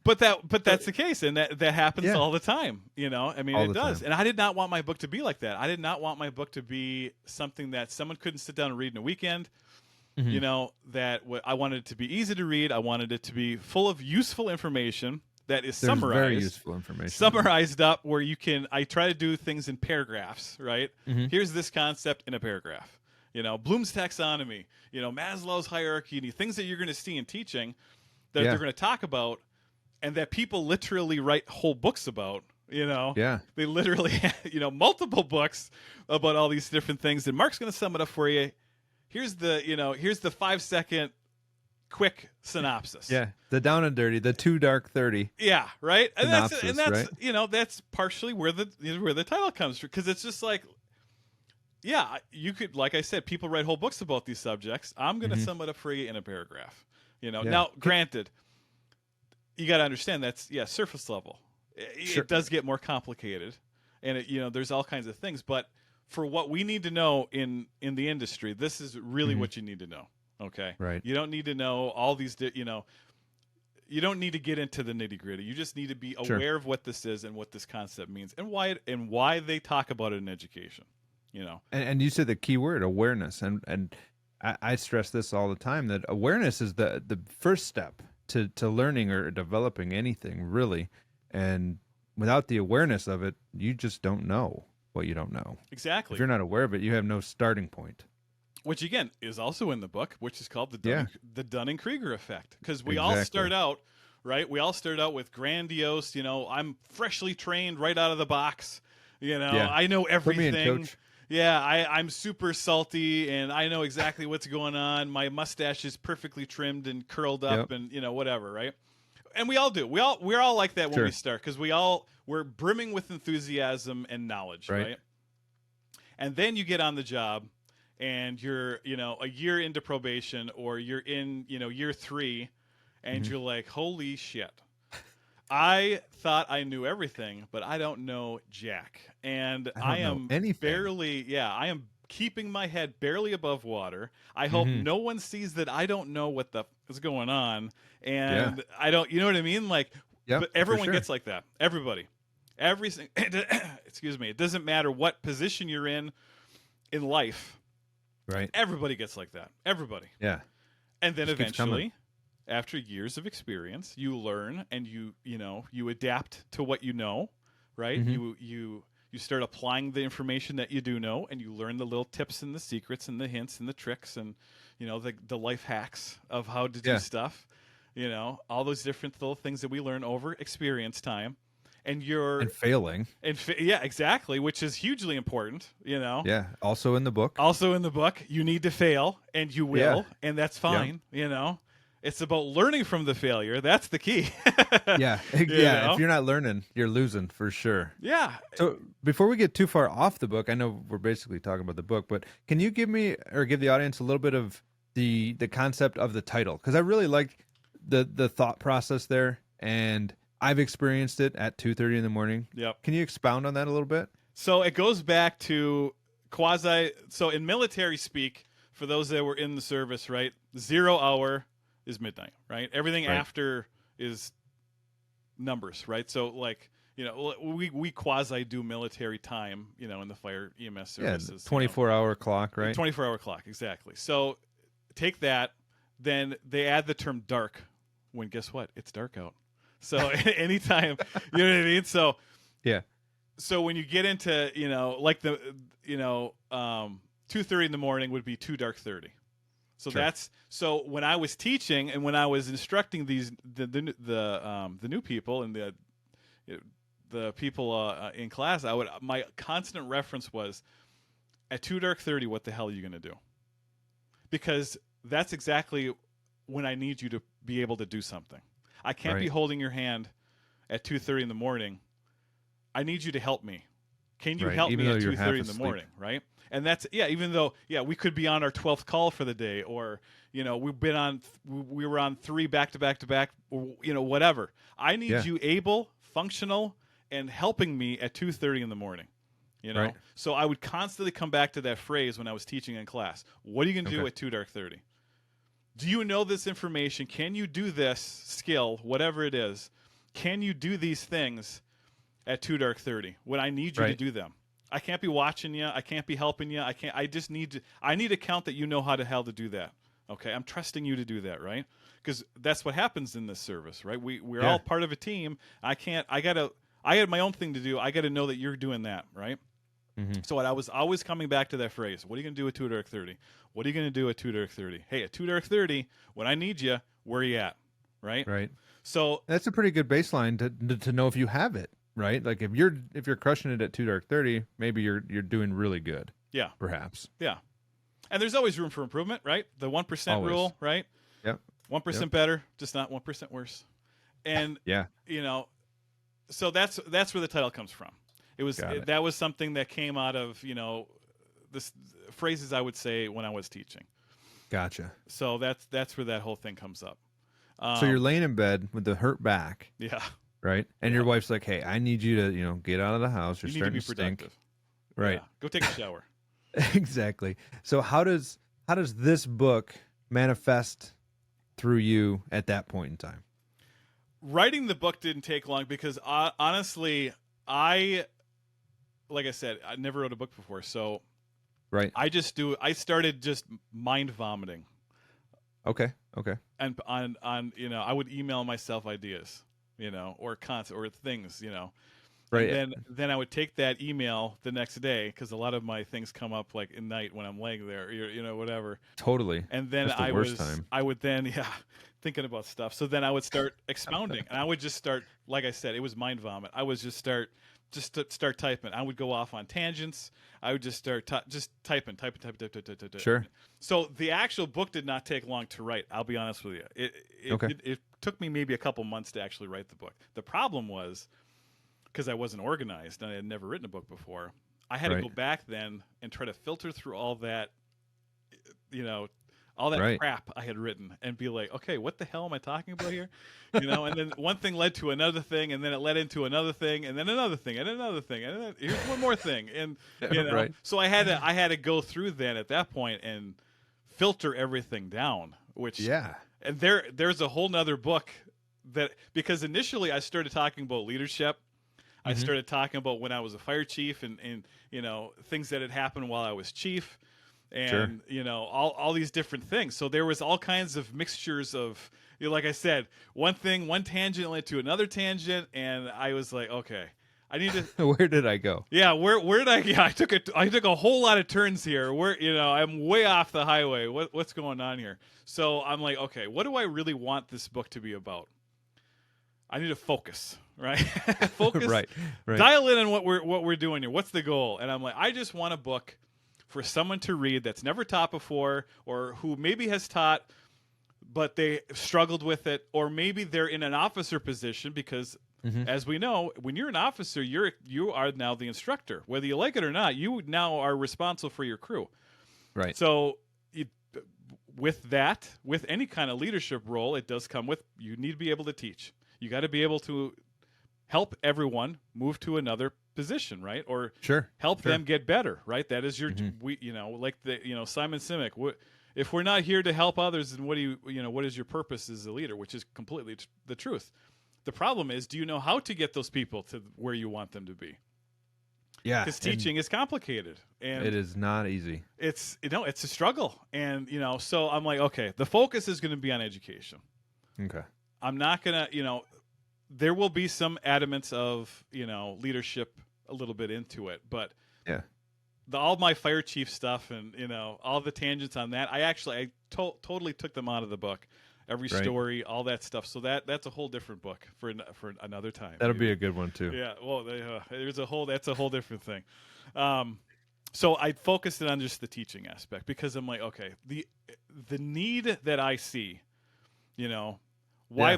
But that's the case, and that happens all the time. It does. Time. And I did not want my book to be like that. I did not want my book to be something that someone couldn't sit down and read in a weekend. That I wanted it to be easy to read. I wanted it to be full of useful information that is summarized. Very useful information. Summarized up where you can. I try to do things in paragraphs. Right. Here's this concept in a paragraph. Bloom's taxonomy. Maslow's hierarchy. Things that you're going to see in teaching that they're going to talk about. And that people literally write whole books about, Yeah. They literally have, multiple books about all these different things. And Marc's going to sum it up for you. Here's the 5-second quick synopsis. Yeah. The down and dirty, the too dark 30. Yeah. Right. Synopsis, and that's right? That's partially where the title comes from. Because it's just like, yeah, you could, like I said, people write whole books about these subjects. I'm going to sum it up for you in a paragraph. Now, granted, you got to understand that's surface level. It does get more complicated, and there's all kinds of things. But for what we need to know in the industry, this is really what you need to know. Okay, right? You don't need to know all these. You don't need to get into the nitty gritty. You just need to be aware of what this is and what this concept means, and why they talk about it in education. And you said the key word, awareness, and I stress this all the time, that awareness is the first step to learning or developing anything, really. And without the awareness of it, you just don't know what you don't know. Exactly. If you're not aware of it, you have no starting point. Which, again, is also in the book, which is called the Dunning-Kruger effect. Because we all start out, right? We all start out with grandiose, I'm freshly trained right out of the box. I know everything. Put me in, coach. Yeah, I'm super salty, and I know exactly what's going on. My mustache is perfectly trimmed and curled up, and whatever, right? And we all do. We're all like that when we start, because we're brimming with enthusiasm and knowledge, right? And then you get on the job, and you're a year into probation, or you're in year 3, and you're like, holy shit. I thought I knew everything, but I don't know jack. And I am barely, I am keeping my head barely above water. I hope no one sees that I don't know what the is going on. And I don't, you know what I mean? Like, but everyone gets like that. Everybody. Excuse me. It doesn't matter what position you're in life. Right. Everybody gets like that. Everybody. Yeah. And then eventually, after years of experience, you learn and you adapt to what you know, right? You start applying the information that you do know, and you learn the little tips and the secrets and the hints and the tricks and the life hacks of how to do stuff. All those different little things that we learn over experience time. And failing. Exactly, which is hugely important, Yeah, also in the book. You need to fail, and you will, and that's fine, It's about learning from the failure. That's the key. Yeah. If you're not learning, you're losing for sure. Yeah. So before we get too far off the book, I know we're basically talking about the book, but can you give me or give the audience a little bit of the concept of the title? Because I really like the thought process there, and I've experienced it at 2:30 in the morning. Yep. Can you expound on that a little bit? So it goes back to so in military speak, for those that were in the service, right? 0 hour is midnight, right? Everything after is numbers, right? So like, we quasi do military time, in the fire EMS services. 24-hour clock, right? 24-hour clock, exactly. So take that, then they add the term dark when guess what? It's dark out. So anytime, you know what I mean? So yeah. So when you get into, like 2:30 in the morning would be too dark 30. So Sure. so when I was teaching and when I was instructing the new people and the people in class, my constant reference was at 2 dark 30. What the hell are you going to do? Because that's exactly when I need you to be able to do something. I can't be holding your hand at 2:30 in the morning. I need you to help me. Can you help me at 2:30 in the morning? Right. And that's, even though, we could be on our 12th call for the day, or, we were on 3 back to back to back, or, whatever. I need you able, functional, and helping me at 2:30 in the morning. Right. So I would constantly come back to that phrase when I was teaching in class. What are you going to do at 2 dark 30? Do you know this information? Can you do this skill, whatever it is? Can you do these things at 2 dark 30 when I need you to do them? I can't be watching you. I can't be helping you. I just need to. I need to count that you know how to do that. Okay, I'm trusting you to do that, right? Because that's what happens in this service, right? We're all part of a team. I had my own thing to do. I got to know that you're doing that, right? Mm-hmm. So I was always coming back to that phrase. What are you going to do at 2 dark 30? What are you going to do at 2 dark 30? Hey, at 2 dark 30, when I need you, where are you at? Right? Right. So that's a pretty good baseline to know if you have it, right? Like if you're crushing it at 2 dark 30, maybe you're doing really good. Yeah. Perhaps. Yeah. And there's always room for improvement, right? The 1% rule, right? Yep. 1% better, just not 1% worse. And so that's where the title comes from. That was something that came out of, this phrases I would say when I was teaching. Gotcha. So that's where that whole thing comes up. So you're laying in bed with the hurt back. Yeah. Right? And your wife's like, "Hey, I need you to, get out of the house. You're starting to be productive. Right. Yeah. Go take a shower." Exactly. So how does this book manifest through you at that point in time? Writing the book didn't take long because honestly, like I said, I never wrote a book before, so I started just mind vomiting. Okay. And on I would email myself ideas, or or things, Right. And then I would take that email the next day because a lot of my things come up like at night when I'm laying there, whatever. Totally. And then That's the worst time. I would then thinking about stuff. So then I would start expounding, and I would just start, like I said, it was mind vomit. I would just start typing. I would go off on tangents. I would just start typing. Sure. So the actual book did not take long to write. I'll be honest with you. It took me maybe a couple months to actually write the book. The problem was, because I wasn't organized and I had never written a book before, I had to go back then and try to filter through all that, all that crap I had written and be like, okay, what the hell am I talking about here? And then one thing led to another thing, and then it led into another thing, and then another thing, and another thing, and then here's one more thing, and so I had to go through then at that point and filter everything down. And there's a whole nother book because initially I started talking about leadership. I started talking about when I was a fire chief and things that had happened while I was chief, and all these different things. So there was all kinds of mixtures of, like I said, one tangent led to another tangent, and I was like, okay, I need to. Where did I go? Yeah, where did I? Yeah, I took a whole lot of turns here. Where I'm way off the highway. What's going on here? So I'm like, okay, what do I really want this book to be about? I need to focus, right? Focus, right. Dial in on what we're doing here. What's the goal? And I'm like, I just want a book for someone to read that's never taught before, or who maybe has taught, but they struggled with it, or maybe they're in an officer position because, as we know, when you're an officer, you are now the instructor, whether you like it or not. You now are responsible for your crew, right? So with any kind of leadership role, it does come with you need to be able to teach. You got to be able to help everyone move to another position, right? Or help them get better, right? That is your, like Simon Sinek. If we're not here to help others, then what is your purpose as a leader? Which is completely the truth. The problem is, do you know how to get those people to where you want them to be? Yeah, because teaching is complicated, and it is not easy. It's it's a struggle, and so I'm like, okay, the focus is going to be on education. Okay. I'm not going to, there will be some elements of, leadership a little bit into it, but all my fire chief stuff and all the tangents on that, I totally took them out of the book. Every story, all that stuff. So that's a whole different book for another time. That'll be a good one too. Yeah. Well, that's a whole different thing. So I focused it on just the teaching aspect because I'm like, okay, the need that I see, why,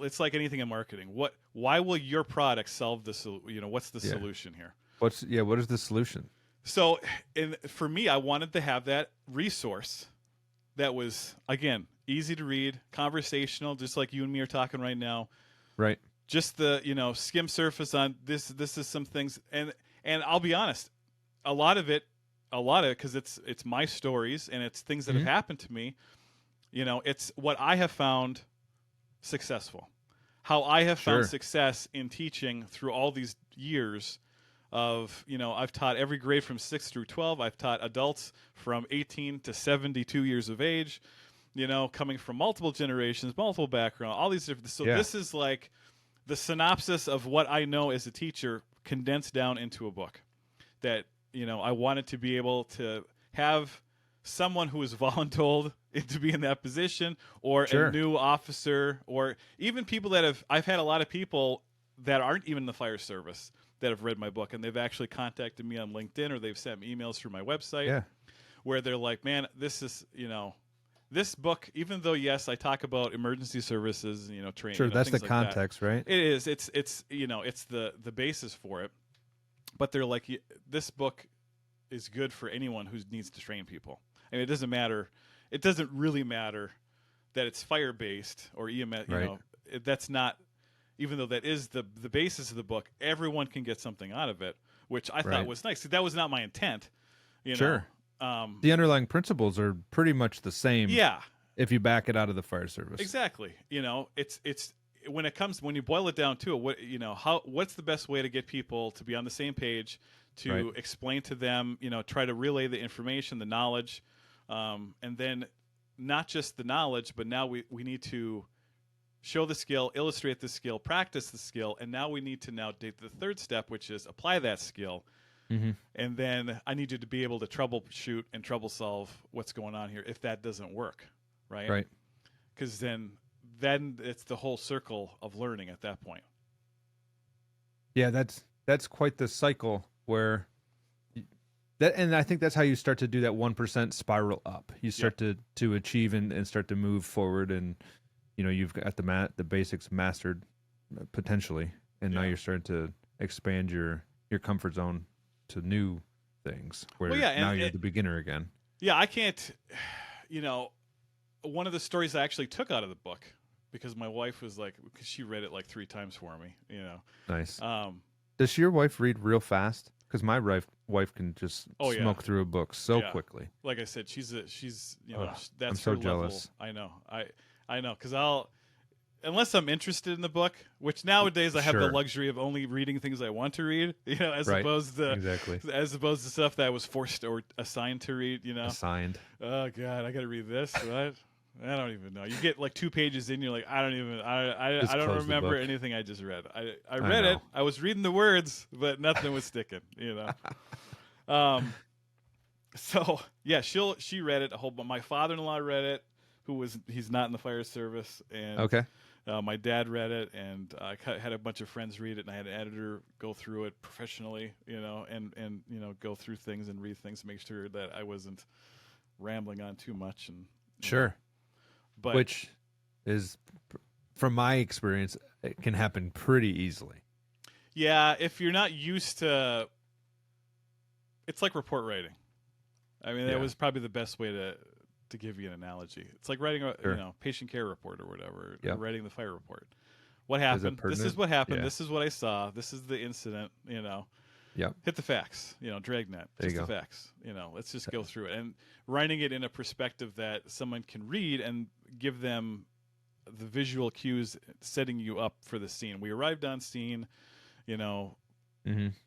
it's like anything in marketing. Why will your product solve the what's the solution here? What is the solution? So, for me, I wanted to have that resource that was, again, easy to read, conversational, just like you and me are talking right now. Right. Just the, skim surface on this is some things. And I'll be honest, a lot of it, because it's my stories and it's things that have happened to me, it's what I have found successful. How I have found success in teaching through all these years of, I've taught every grade from 6 through 12. I've taught adults from 18 to 72 years of age, coming from multiple generations, multiple backgrounds, all these different. So this is like the synopsis of what I know as a teacher condensed down into a book that, I wanted to be able to have someone who is voluntold to be in that position, or a new officer, or even people I've had a lot of people that aren't even in the fire service that have read my book, and they've actually contacted me on LinkedIn, or they've sent me emails through my website where they're like, man, this is, this book, even though, yes, I talk about emergency services, training. Sure, that's the context, right? It is. It's it's the basis for it. But they're like, this book is good for anyone who needs to train people. And it doesn't matter. It doesn't really matter that it's fire-based or EMS. That's not, even though that is the basis of the book, everyone can get something out of it, which I thought was nice. See, that was not my intent. The underlying principles are pretty much the same. Yeah. If you back it out of the fire service. Exactly. It's when you boil it down to it, what's the best way to get people to be on the same page, to explain to them, try to relay the information, the knowledge, and then not just the knowledge, but now we need to show the skill, illustrate the skill, practice the skill, and now we need to take the third step, which is apply that skill. And then I need you to be able to troubleshoot and trouble solve what's going on here if that doesn't work, right? Right. Because then it's the whole circle of learning at that point. Yeah, that's quite the cycle where and I think that's how you start to do that 1% spiral up. You start to achieve and start to move forward, and you've got the basics mastered potentially, and now you're starting to expand your comfort zone to new things where now you're the beginner again. Yeah, I can't. One of the stories I actually took out of the book, because my wife was like, because she read it like 3 times for me. Nice. Does your wife read real fast? Because my wife can just smoke through a book so quickly. Like I said, she's that's I'm so her jealous. level. I know, because unless I'm interested in the book, which nowadays I have the luxury of only reading things I want to read, as opposed to stuff that I was forced or assigned to read, Assigned. Oh God, I got to read this. What? I don't even know. You get like 2 pages in, you're like, I don't remember anything I just read. I read it. I was reading the words, but nothing was sticking, So yeah, she read it a whole bunch. My father-in-law read it, he's not in the fire service, and my dad read it, and I had a bunch of friends read it, and I had an editor go through it professionally, and go through things and read things to make sure that I wasn't rambling on too much. And but which is, from my experience, it can happen pretty easily. Yeah, if you're not used to, it's like report writing. I mean, that was probably the best way to give you an analogy. It's like writing a patient care report or whatever, or writing the fire report. What happened? This is what happened. This is what I saw. This is the incident. Hit the facts. Dragnet. Just the facts. Let's just go through it, and writing it in a perspective that someone can read and give them the visual cues, setting you up for the scene. We arrived on scene.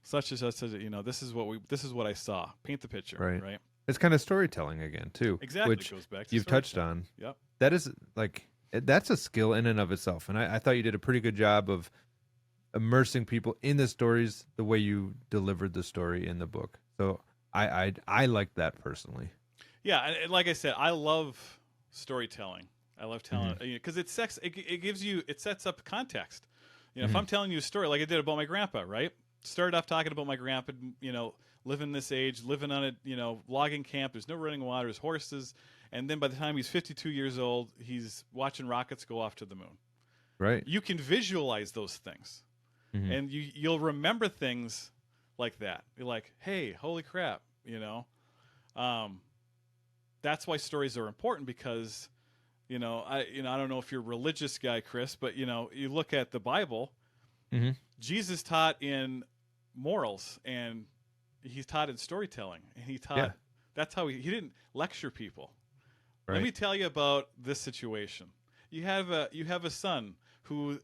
Such as such. This is what I saw. Paint the picture. Right. It's kind of storytelling again too. Exactly. Which goes back to you've touched on. Yep. That is that's a skill in and of itself, and I thought you did a pretty good job of immersing people in the stories the way you delivered the story in the book. So I like that personally. Yeah, and like I said, I love storytelling. I love telling because it sets up context. If I'm telling you a story like I did about my grandpa, right? Started off talking about my grandpa, living this age, living on a logging camp. There's no running water, there's horses, and then by the time he's 52 years old, he's watching rockets go off to the moon. Right. You can visualize those things, and you'll remember things like that. You're like, hey, holy crap, That's why stories are important because, I don't know if you're a religious guy, Chris, but you look at the Bible. Jesus taught in morals, and he taught in storytelling, and he taught. Yeah. That's how he didn't lecture people. Right. Let me tell you about this situation. You have a son who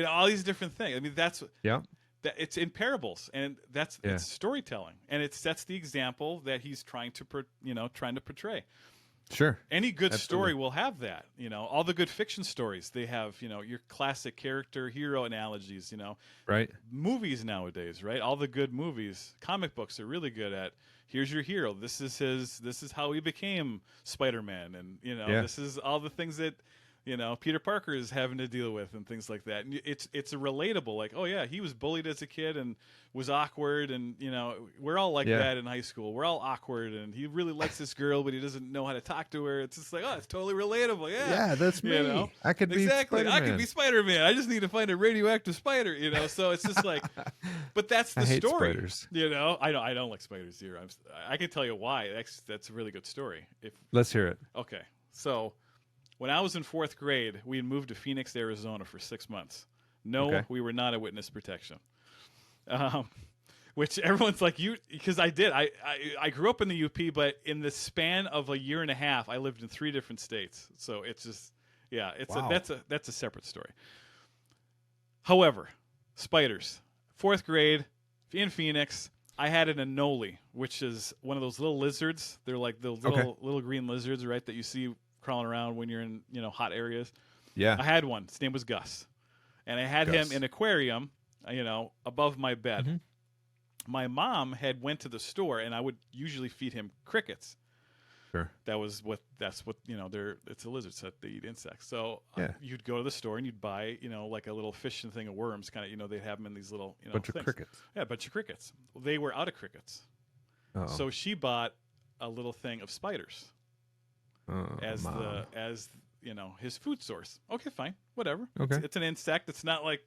all these different things. I mean, that's it's in parables, and it's storytelling, and it sets the example that he's trying to portray. Sure. Any good story will have that. All the good fiction stories, they have, your classic character hero analogies, Right. Movies nowadays, right? All the good movies, comic books are really good at, here's your hero. This is how he became Spider-Man. And, this is all the things that, Peter Parker is having to deal with and things like that. And it's a relatable, like, oh yeah, he was bullied as a kid and was awkward. And, we're all like that in high school. We're all awkward, and he really likes this girl, but he doesn't know how to talk to her. It's just like, oh, it's totally relatable. Yeah. Yeah, that's me. I could be exactly. Spider-Man. I could be Spider-Man. I just need to find a radioactive spider, So it's just like, but that's the I hate story. Spiders. I don't like spiders either. I can tell you why. That's a really good story. Let's hear it. Okay. So when I was in 4th grade, we had moved to Phoenix, Arizona for 6 months. No, we were not a witness protection. Which everyone's like, because I did. I grew up in the UP, but in the span of a year and a half, I lived in 3 different states. So it's just, that's a separate story. However, spiders. 4th grade in Phoenix, I had an anole, which is one of those little lizards. They're like those little green lizards, right, that you see crawling around when you're in hot areas. Yeah. I had one. His name was Gus. And I had him in an aquarium, above my bed. My mom had went to the store, and I would usually feed him crickets. Sure. That's what it's a lizard, so they eat insects. So you'd go to the store and you'd buy, like a little fish and thing of worms, kind of, they'd have them in these little, bunch things. of crickets. Yeah, a bunch of crickets. They were out of crickets. Uh-oh. So she bought a little thing of spiders. As his food source. Okay, fine, whatever. Okay, it's an insect. It's not like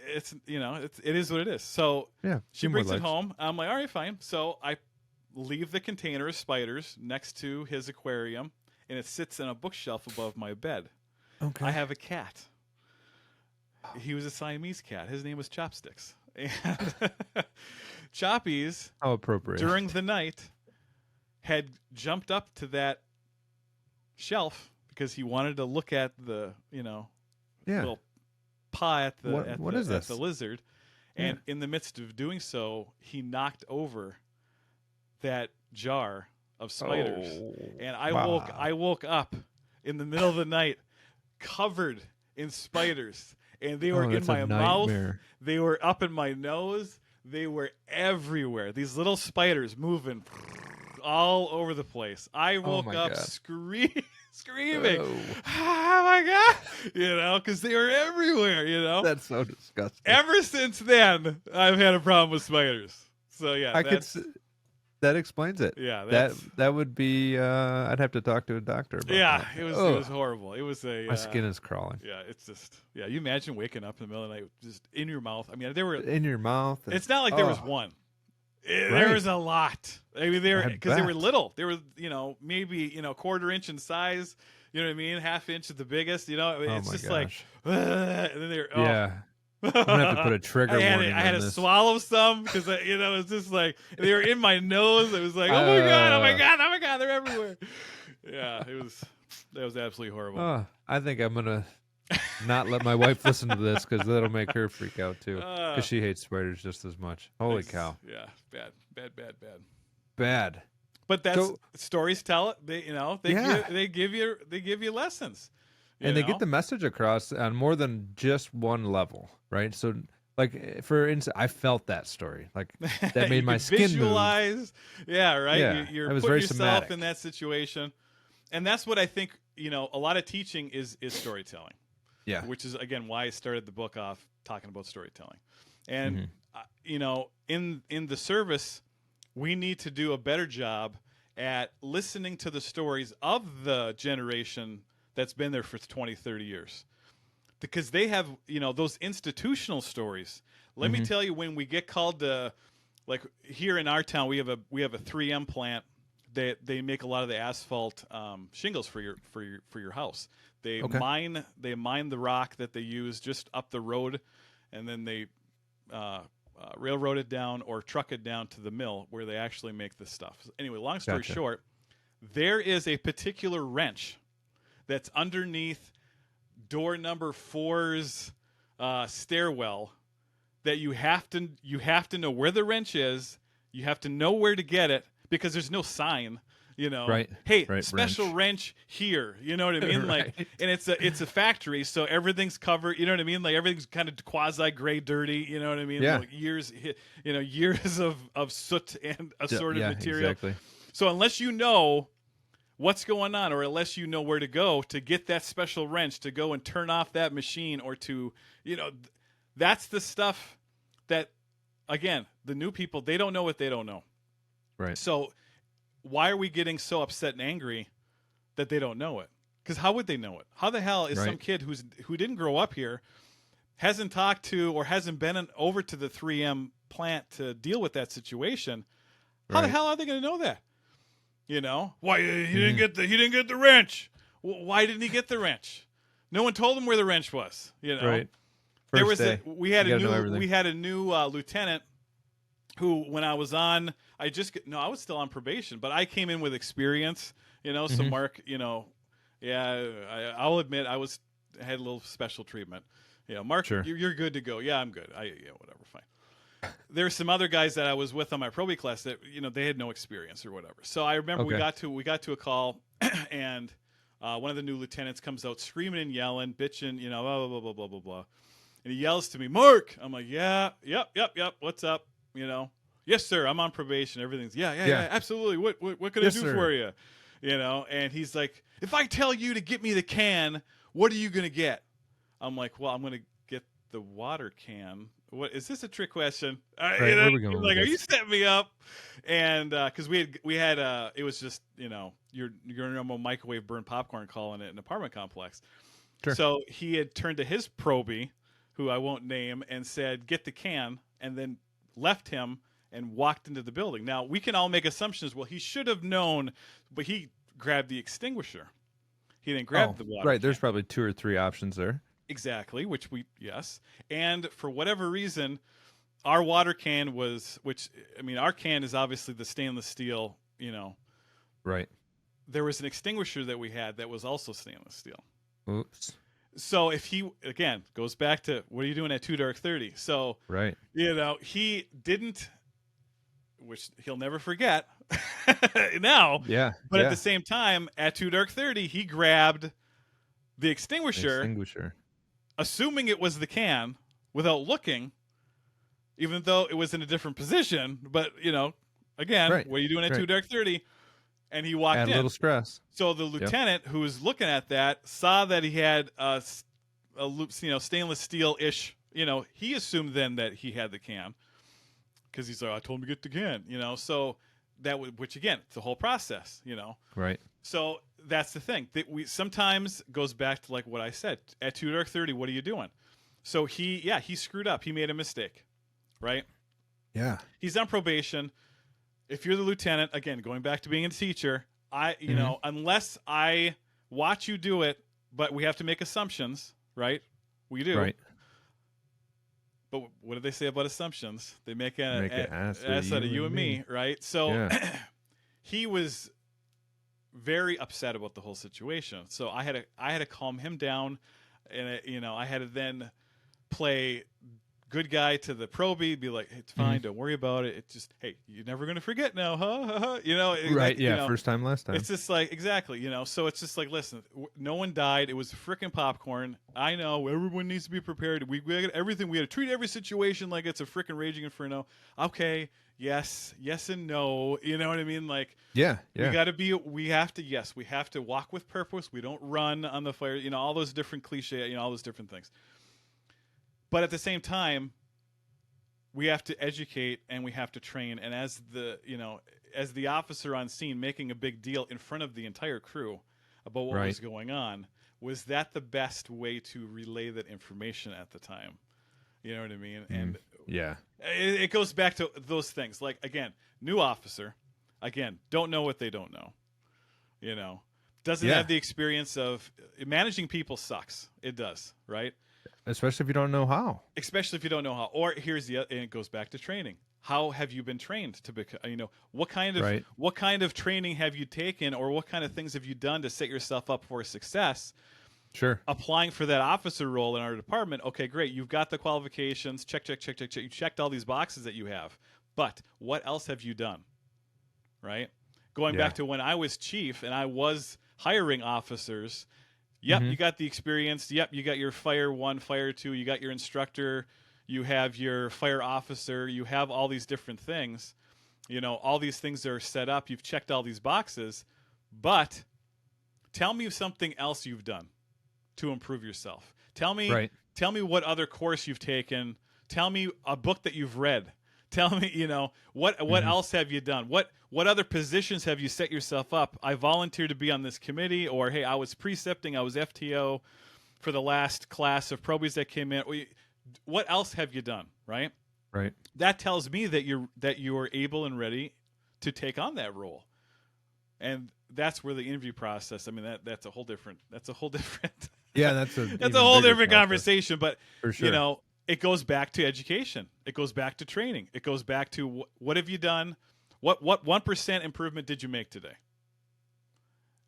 it's it is what it is. So she brings it home. I'm like, all right, fine. So I leave the container of spiders next to his aquarium, and it sits on a bookshelf above my bed. Okay, I have a cat. He was a Siamese cat. His name was Chopsticks. And Choppies, how appropriate, during the night had jumped up to that shelf because he wanted to look at the little paw at the lizard, and in the midst of doing so, he knocked over that jar of spiders, and I woke up in the middle of the night covered in spiders, and they were in my mouth, they were up in my nose, they were everywhere. These little spiders moving all over the place. I woke up screaming, oh my God, because they were everywhere, That's so disgusting. Ever since then, I've had a problem with spiders. So that explains it. Yeah, that would be. I'd have to talk to a doctor about that. It was horrible. It was my skin is crawling. Yeah, it's just you imagine waking up in the middle of the night just in your mouth. I mean, they were in your mouth. It's not like there was one. There was a lot. I mean, because they were little. They were, maybe, quarter inch in size. You know what I mean? Half inch at the biggest. It's just like, and then they're I'm gonna have to put a trigger warning. I had to swallow some because it's just like they were in my nose. It was like, oh my god, they're everywhere. Yeah, that was absolutely horrible. I think I'm gonna not let my wife listen to this because that'll make her freak out too. Because she hates spiders just as much. Holy cow! Yeah, bad. But that's stories tell it. They give you lessons, and they get the message across on more than just one level, right? So, Like, for instance, I felt that story. Like, that made my skin visualize. move. Yeah, right. Yeah, You're it was putting very yourself somatic. in that situation, and that's what I think. A lot of teaching is storytelling. Yeah. Which is again why I started the book off talking about storytelling, and in the service, we need to do a better job at listening to the stories of the generation that's been there for 20, 30 years. Because they have, those institutional stories. Let me tell you, when we get called to, like here in our town, we have a 3M plant. They make a lot of the asphalt shingles for your house. They mine the rock that they use just up the road, and then they railroad it down or truck it down to the mill where they actually make this stuff. So anyway, long story short, there is a particular wrench that's underneath door number 4's stairwell that you have to know where the wrench is. You have to know where to get it because there's no sign. Right. Hey, right. special wrench here. You know what I mean? Right. Like, and it's a factory, so everything's covered. You know what I mean? Like everything's kind of quasi gray, dirty. You know what I mean? Yeah. Like years of soot and assorted material. Exactly. So unless you know what's going on, or unless you know where to go to get that special wrench to go and turn off that machine, or to, that's the stuff that, again, the new people, they don't know what they don't know. Right. So why are we getting so upset and angry that they don't know it? Because how would they know it? How the hell is some kid who didn't grow up here, hasn't talked to or hasn't been over to the 3M plant to deal with that situation? How the hell are they going to know that? Why he didn't get the wrench? Why didn't he get the wrench? No one told him where the wrench was. Right. There was day. We had a new lieutenant who, when I was on, I was still on probation, but I came in with experience. So Marc, I'll admit I had a little special treatment. Marc, you're good to go. Yeah, I'm good. Whatever, fine. There's some other guys that I was with on my probie class that they had no experience or whatever. So I remember we got to a call, and one of the new lieutenants comes out screaming and yelling, bitching, blah blah blah blah blah blah, and he yells to me, "Marc!" I'm like, "Yeah, yep, what's up?" "Yes, sir. I'm on probation. Everything's yeah, absolutely. What can I do for you?" And he's like, "If I tell you to get me the can, what are you gonna get?" I'm like, "Well, I'm gonna get the water can." What is this a trick question? Where are we going? Like, are you setting me up? And because we had it was just your normal microwave burn popcorn call in an apartment complex. Sure. So he had turned to his probie, who I won't name, and said, "Get the can," and then left him and walked into the building. Now we can all make assumptions. Well, he should have known, but he grabbed the extinguisher. He didn't grab the water. Right. Can. There's probably 2 or 3 options there. Exactly, yes. And for whatever reason, our water can our can is obviously the stainless steel, Right. There was an extinguisher that we had that was also stainless steel. Oops. So if he, again, goes back to, what are you doing at 2 dark 30? So, right. He didn't, which he'll never forget now. Yeah. But at the same time, at 2 dark 30, he grabbed the extinguisher. Assuming it was the can, without looking, even though it was in a different position. But, again, what are you doing at 2 dark 30? And he walked in. A little stress. So the lieutenant who was looking at that saw that he had a stainless steel-ish, he assumed then that he had the can. Because he's like, I told him to get the can, So which again, it's the whole process, Right. So that's the thing that we sometimes goes back to like what I said at 2 dark 30. What are you doing? So he screwed up. He made a mistake, right? Yeah. He's on probation. If you're the lieutenant, again, going back to being a teacher, unless I watch you do it, but we have to make assumptions, right? We do. Right. But what do they say about assumptions? They make an ass out of you and me, right? So he was very upset about the whole situation. So I had to calm him down, and I had to then play good guy to the probie, be like, hey, it's fine, don't worry about it. It's just, hey, you're never gonna forget now, huh? Right? Like, Yeah, first time, last time. it's just like, exactly, so it's just like, listen, no one died. It was freaking popcorn. I know everyone needs to be prepared. We got everything. We got to treat every situation like it's a freaking raging inferno. Okay, yes and no. You know what I mean? Like, yeah. we have to walk with purpose. We don't run on the fire. All those different cliche. All those different things. But at the same time, we have to educate and we have to train. And as the officer on scene, making a big deal in front of the entire crew about what was going on, was that the best way to relay that information at the time? You know what I mean? And yeah, it goes back to those things. Like, again, new officer, again, don't know what they don't know. Doesn't have the experience of managing people. Sucks. It does, right? Especially if you don't know how. Or here's and it goes back to training. How have you been trained to become? What kind of training have you taken, or what kind of things have you done to set yourself up for success? Sure. Applying for that officer role in our department. Okay, great. You've got the qualifications. Check. You checked all these boxes that you have. But what else have you done? Right? Going back to when I was chief and I was hiring officers. Yep, you got the experience. Yep, you got your fire 1, fire 2. You got your instructor. You have your fire officer. You have all these different things. All these things are set up. You've checked all these boxes. But tell me something else you've done to improve yourself. Tell me what other course you've taken. Tell me a book that you've read. Tell me, what else have you done? What other positions have you set yourself up? I volunteered to be on this committee, or hey, I was precepting, I was FTO for the last class of probies that came in. What else have you done? Right. That tells me that you're able and ready to take on that role, and that's where the interview process. I mean, that's a whole different. Yeah, that's a whole different conversation. But for sure. It goes back to education. It goes back to training. It goes back to what have you done? What 1% improvement did you make today?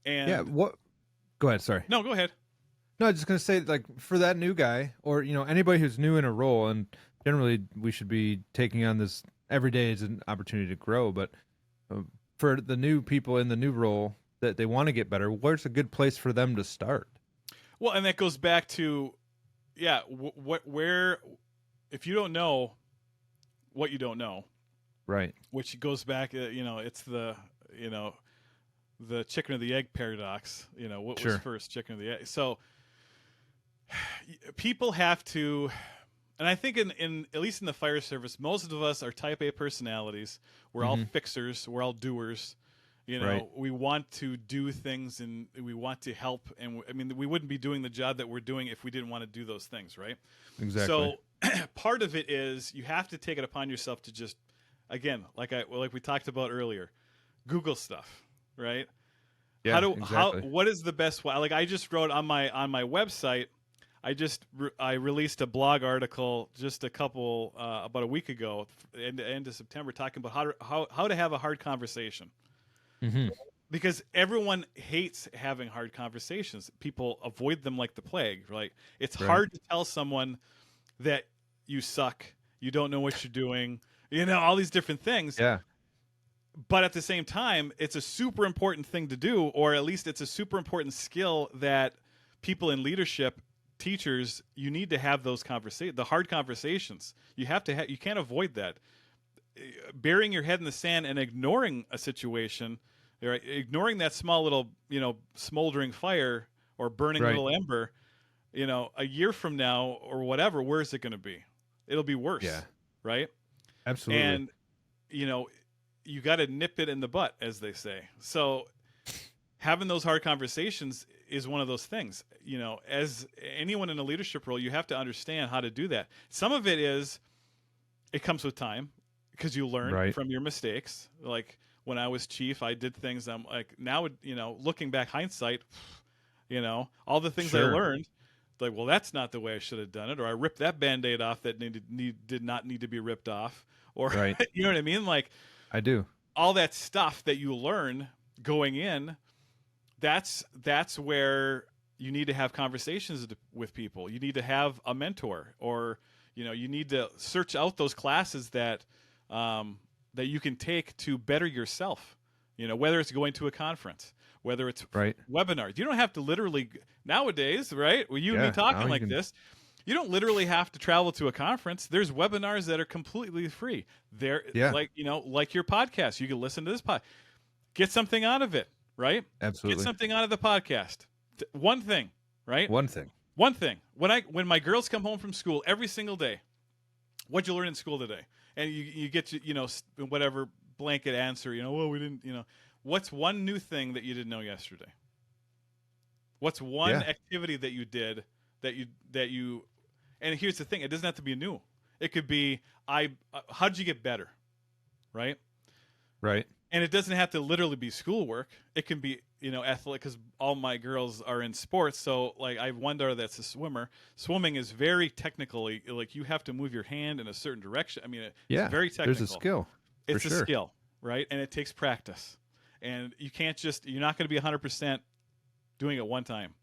And Go ahead. Sorry. No, go ahead. No, I was just gonna say, like, for that new guy, or anybody who's new in a role, and generally we should be taking on this every day as an opportunity to grow. But for the new people in the new role that they want to get better, where's a good place for them to start? Well, and that goes back to, where, if you don't know what you don't know, right? Which goes back, it's the chicken or the egg paradox. What was first, chicken or the egg? So people have to, and I think in at least in the fire service, most of us are type A personalities. We're all fixers. We're all doers. We want to do things and we want to help. And we wouldn't be doing the job that we're doing if we didn't want to do those things, right? Exactly. So part of it is you have to take it upon yourself to just, again, like we talked about earlier, Google stuff, right? Yeah, what is the best way? Like I just wrote on my website, I released a blog article just about a week ago, end of September, talking about how to have a hard conversation. Because everyone hates having hard conversations. People avoid them like the plague. Like it's hard to tell someone that you suck, you don't know what you're doing, all these different things. Yeah. But at the same time, it's a super important thing to do, or at least it's a super important skill that people in leadership, teachers, you need to have those the hard conversations. You have to you can't avoid that. Burying your head in the sand and ignoring a situation, right? Ignoring that small little, smoldering fire or burning little ember, a year from now or whatever, where is it going to be? It'll be worse. Yeah. Right? Absolutely. And, you got to nip it in the butt, as they say. So having those hard conversations is one of those things. As anyone in a leadership role, you have to understand how to do that. Some of it comes with time because you learn from your mistakes. Like when I was chief, I did things I'm like, now, looking back, hindsight, all the things I learned, like, well, that's not the way I should have done it. Or I ripped that Band-Aid off that did not need to be ripped off. Or, you know what I mean? Like, I do. All that stuff that you learn going in, that's where you need to have conversations with people. You need to have a mentor, or You need to search out those classes that that you can take to better yourself. Whether it's going to a conference, whether it's webinars. You don't have to literally nowadays, right? Well, you and me talking like this. You don't literally have to travel to a conference. There's webinars that are completely free. They're like your podcast. You can listen to this podcast. Get something out of it, right? Absolutely. Get something out of the podcast. One thing, right? One thing. When my girls come home from school every single day, what'd you learn in school today? And you get to, whatever blanket answer, well, we didn't, what's one new thing that you didn't know yesterday? What's one activity that you did that you, and here's the thing, it doesn't have to be new. It could be, how'd you get better? Right. And it doesn't have to literally be schoolwork. It can be, athletic, because all my girls are in sports. So, like, I have one daughter that's a swimmer. Swimming is very technically, like, you have to move your hand in a certain direction. I mean, it's very technical. There's a skill. It's a skill, right? And it takes practice. And you can't you're not going to be 100% doing it one time,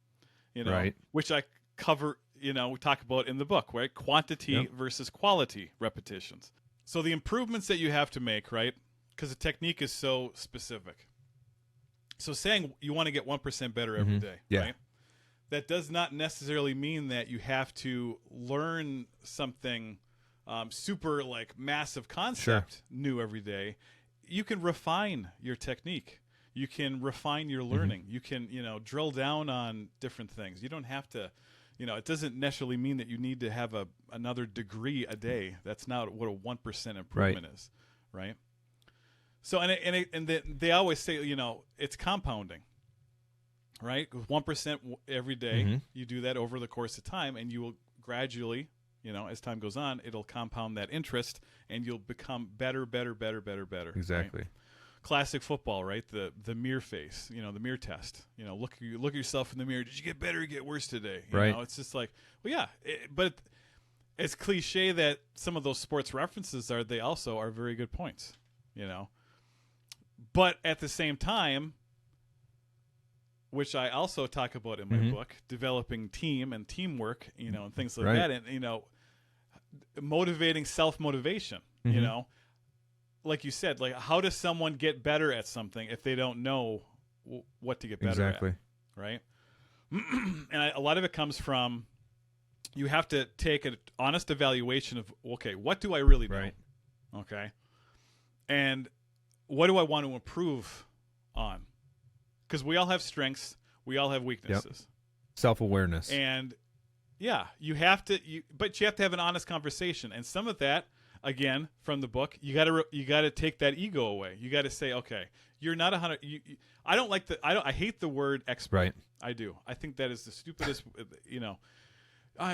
which I cover, we talk about in the book, right? Quantity versus quality repetitions. So the improvements that you have to make, right? Because the technique is so specific. So saying you want to get 1% better every day, right? That does not necessarily mean that you have to learn something super like massive concept new every day. You can refine your technique. You can refine your learning. You can, drill down on different things. You don't have to, it doesn't necessarily mean that you need to have another degree a day. That's not what a 1% improvement is, right? So they always say, it's compounding, right? 1% every day, you do that over the course of time, and you will gradually, as time goes on, it'll compound that interest, and you'll become better. Exactly. Right? Classic football, right? The mirror face, the mirror test. Look at yourself in the mirror. Did you get better or get worse today? It's just like, well, yeah, but it's cliche that some of those sports references they also are very good points, But at the same time, which I also talk about in my book, developing team and teamwork, and things like that, and motivating self-motivation, like you said, like how does someone get better at something if they don't know what to get better at, right? And a lot of it comes from you have to take an honest evaluation of, okay, what do I really know? Okay, and what do I want to improve on? Because we all have strengths. We all have weaknesses. Self-awareness. And, you have to but you have to have an honest conversation. And some of that, again, from the book, you got to take that ego away. You got to say, okay, you're not 100. I hate the word expert. Right. I do. I think that is the stupidest,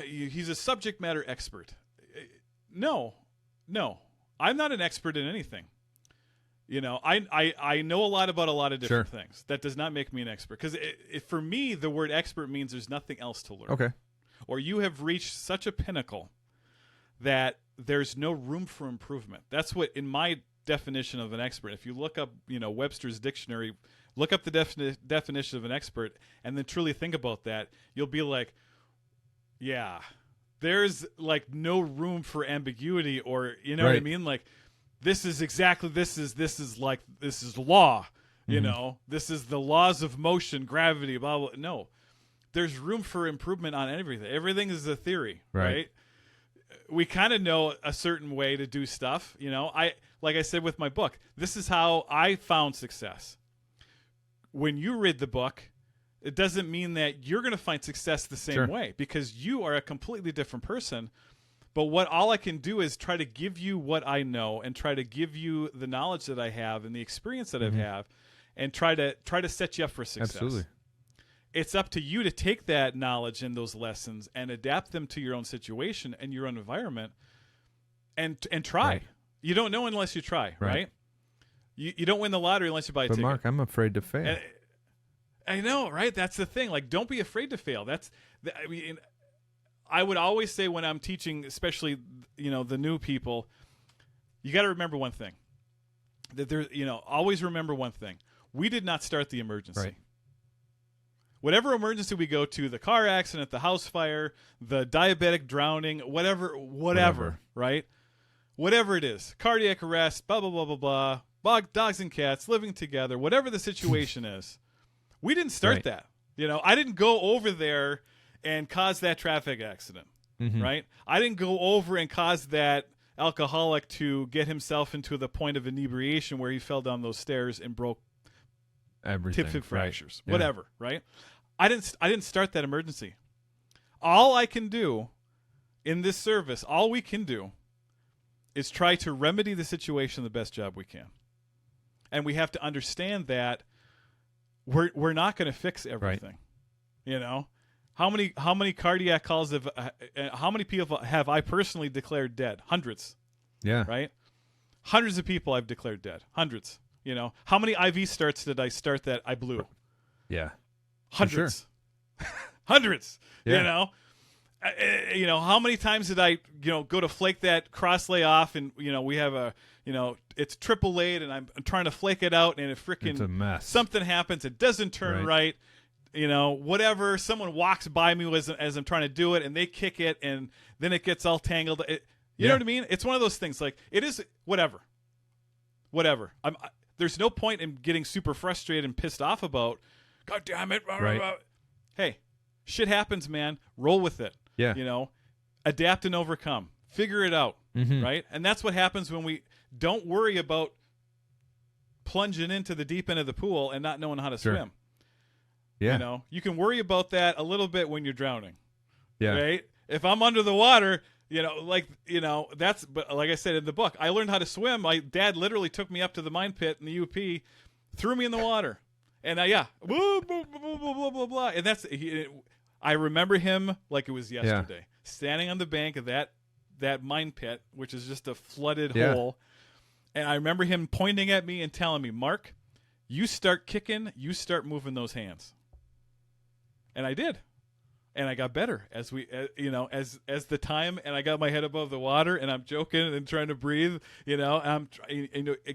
he's a subject matter expert. No, I'm not an expert in anything. I know a lot about a lot of different things. That does not make me an expert. Because for me, the word expert means there's nothing else to learn. Okay. Or you have reached such a pinnacle that there's no room for improvement. That's what, in my definition of an expert, if you look up, Webster's dictionary, look up the definition of an expert, and then truly think about that, you'll be like, yeah, there's like no room for ambiguity, or, what I mean? Like, this is law, this is the laws of motion, gravity, blah, blah. No, there's room for improvement on everything. Everything is a theory, right? We kind of know a certain way to do stuff. Like I said with my book, this is how I found success. When you read the book, it doesn't mean that you're going to find success the same way, because you are a completely different person. But all I can do is try to give you what I know, and try to give you the knowledge that I have and the experience that I have, and try to set you up for success. Absolutely. It's up to you to take that knowledge and those lessons and adapt them to your own situation and your own environment, and try. Right. You don't know unless you try, right? You don't win the lottery unless you buy a ticket. But Mark, I'm afraid to fail. And I know, right? That's the thing. Like, don't be afraid to fail. I would always say when I'm teaching, especially, the new people, you got to remember one thing. That always remember one thing. We did not start the emergency. Right. whatever emergency we go to, the car accident, the house fire, the diabetic drowning, whatever, right? Whatever it is, cardiac arrest, blah, blah, blah, blah, blah, dogs and cats living together, whatever the situation is, we didn't start that. You know, I didn't go over there and cause that traffic accident, right? I didn't go over and cause that alcoholic to get himself into the point of inebriation where he fell down those stairs and broke everything, tip fractures, Yeah. whatever, right? I didn't start that emergency. All I can do in this service, all we can do is try to remedy the situation the best job we can. And we have to understand that we're not going to fix everything. You know, how many cardiac calls how many people have I personally declared dead? Hundreds. Yeah. Right? Hundreds of people I've declared dead. Hundreds. You know, how many IV starts did I start that I blew? Yeah. Hundreds. Hundreds. Yeah. You know, how many times did I, go to flake that cross lay off, and we have it's triple laid, and I'm trying to flake it out, and It's a mess. something happens, it doesn't turn right. Whatever. Someone walks by me as I'm trying to do it, and they kick it, and then it gets all tangled. You know what I mean? It's one of those things. Like, it is whatever. There's no point in getting super frustrated and pissed off about. God damn it! Right. Hey, shit happens, man. Roll with it. Yeah. Adapt and overcome. Figure it out, right? And that's what happens when we don't worry about plunging into the deep end of the pool and not knowing how to swim. Yeah. You can worry about that a little bit when you're drowning. Yeah. Right? If I'm under the water, that's, but like I said in the book, I learned how to swim. My dad literally took me up to the mine pit in the UP, threw me in the water. And blah, blah, blah, blah, blah, blah. And I remember him like it was yesterday, standing on the bank of that mine pit, which is just a flooded hole. And I remember him pointing at me and telling me, Mark, you start kicking, you start moving those hands. And I did. And I got better as the time, and I got my head above the water, and I'm joking and trying to breathe, and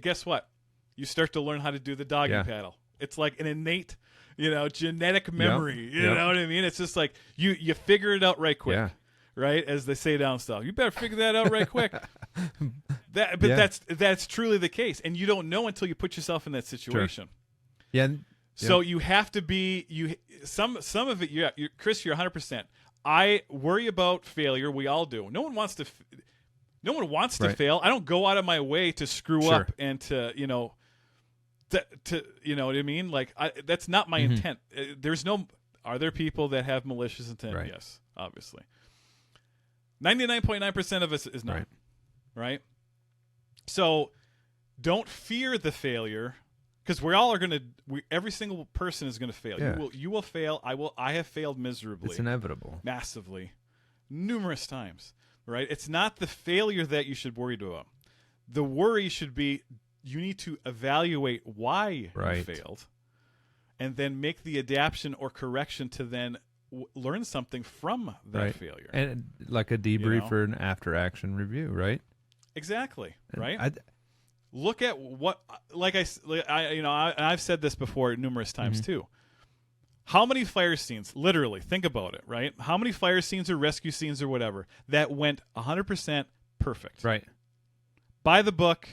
guess what? You start to learn how to do the doggy paddle. It's like an innate, genetic memory. You know what I mean? It's just like you figure it out right quick, right? As they say down south, you better figure that out right quick. That's truly the case, and you don't know until you put yourself in that situation. Sure. Yeah. So you have to be some of it. Chris, you're 100%. I worry about failure. We all do. No one wants to fail. I don't go out of my way to screw up and to you know what I mean? Like, that's not my intent. Are there people that have malicious intent? Right. Yes, obviously. 99.9% of us is not. Right? So don't fear the failure, because every single person is going to fail. Yeah. You will fail. I have failed miserably. It's inevitable. Massively. Numerous times. Right? It's not the failure that you should worry about. The worry should be, you need to evaluate why you failed, and then make the adaptation or correction to then learn something from that failure. And like a debrief or an after-action review, right? Exactly, and right? Look at what, I've said this before numerous times too. How many fire scenes, literally, think about it, right? How many fire scenes or rescue scenes or whatever that went 100% perfect? Right. By the book.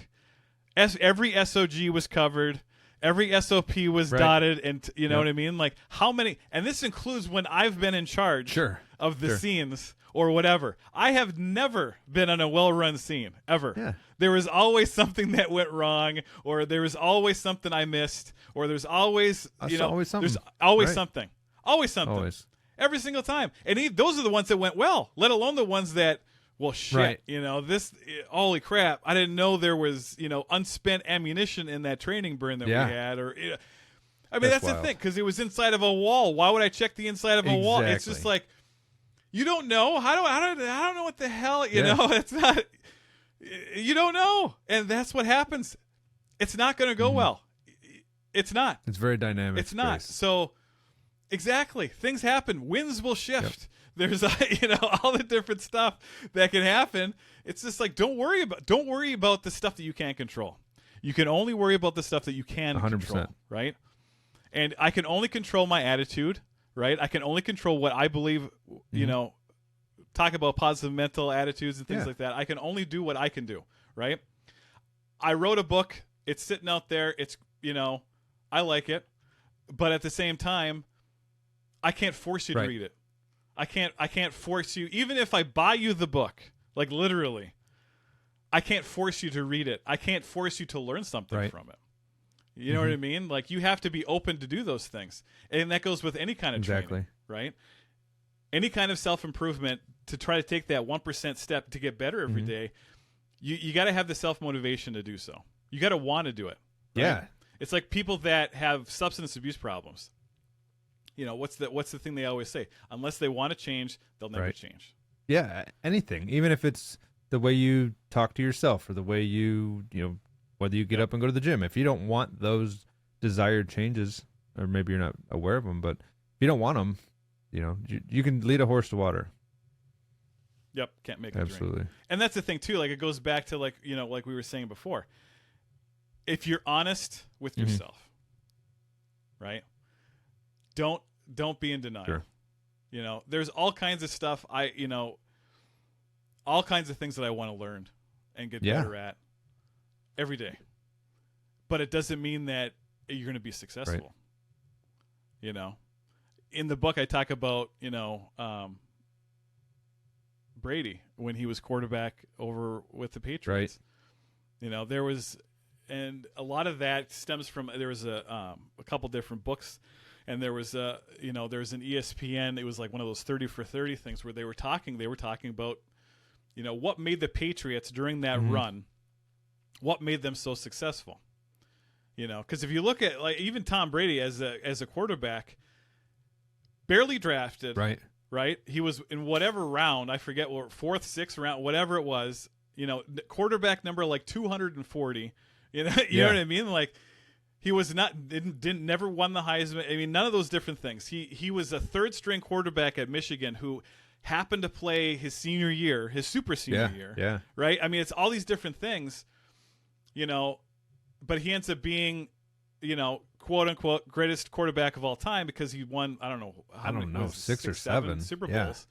Every SOG was covered, every SOP was dotted, and you know what I mean? Like, how many, and this includes when I've been in charge of the scenes or whatever. I have never been on a well-run scene, ever. Yeah. There was always something that went wrong, or there was always something I missed, or there's always, always something. There's always something. Always something. Always. Every single time. And those are the ones that went well, let alone the ones that, well, shit, holy crap, I didn't know there was, unspent ammunition in that training burn that we had. Or, that's the thing, because it was inside of a wall. Why would I check the inside of a wall? It's just like, you don't know. I don't know what the hell, it's not, you don't know. And that's what happens. It's not going to go well. It's not. It's very dynamic. It's not. So, exactly. Things happen. Winds will shift. There's all the different stuff that can happen. It's just like, don't worry about the stuff that you can't control. You can only worry about the stuff that you can 100%. Control, right? And I can only control my attitude, right? I can only control what I believe, you know, talk about positive mental attitudes and things like that. I can only do what I can do, right? I wrote a book. It's sitting out there. It's, you know, I like it. But at the same time, I can't force you to read it. I can't force you, even if I buy you the book, like literally, I can't force you to read it. I can't force you to learn something from it. You know what I mean? Like, you have to be open to do those things. And that goes with any kind of training, right? Any kind of self-improvement, to try to take that 1% step to get better every day, you got to have the self-motivation to do so. You got to want to do it. Right? Yeah. It's like people that have substance abuse problems. You know, what's the thing they always say? Unless they want to change, they'll never change. Yeah, anything. Even if it's the way you talk to yourself or the way you know, whether you get up and go to the gym. If you don't want those desired changes, or maybe you're not aware of them, but if you don't want them, you know, you can lead a horse to water. Yep, can't make it Absolutely. drink. And that's the thing too. Like, it goes back to, like, you know, like we were saying before. If you're honest with yourself, right? Don't be in denial. Sure. You know, there's all kinds of stuff all kinds of things that I want to learn and get better at every day. But it doesn't mean that you're going to be successful. Right. You know, in the book I talk about, you know, Brady when he was quarterback over with the Patriots. Right. You know, there was, and a lot of that stems from, there was a couple different books, and there was you know, there's an ESPN, it was like one of those 30 for 30 things where they were talking about, you know, what made the Patriots during that run, what made them so successful. You know, because if you look at, like, even Tom Brady as a quarterback, barely drafted, right? He was in whatever round, I forget what, 4th, 6th round, whatever it was. You know, quarterback number like 240. You know, you know what I mean? Like, he was never won the Heisman. I mean, none of those different things. He was a 3rd string quarterback at Michigan who happened to play his senior year, his super senior year. Yeah. Right? I mean, it's all these different things, you know, but he ends up being, you know, quote unquote greatest quarterback of all time because he won, I don't know, 6 or 7 Super Bowls.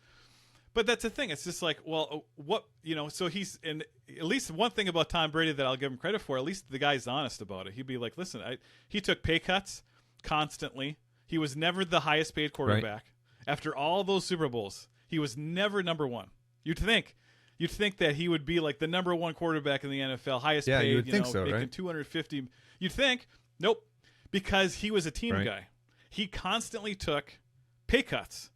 But that's the thing. It's just like, well, what, you know, so he's, and at least one thing about Tom Brady that I'll give him credit for, at least the guy's honest about it. He'd be like, listen, he took pay cuts constantly. He was never the highest paid quarterback. After all those Super Bowls, he was never number one. You'd think that he would be like the number one quarterback in the NFL, highest paid, you would think so, making right? 250. You'd think, nope, because he was a team guy. He constantly took pay cuts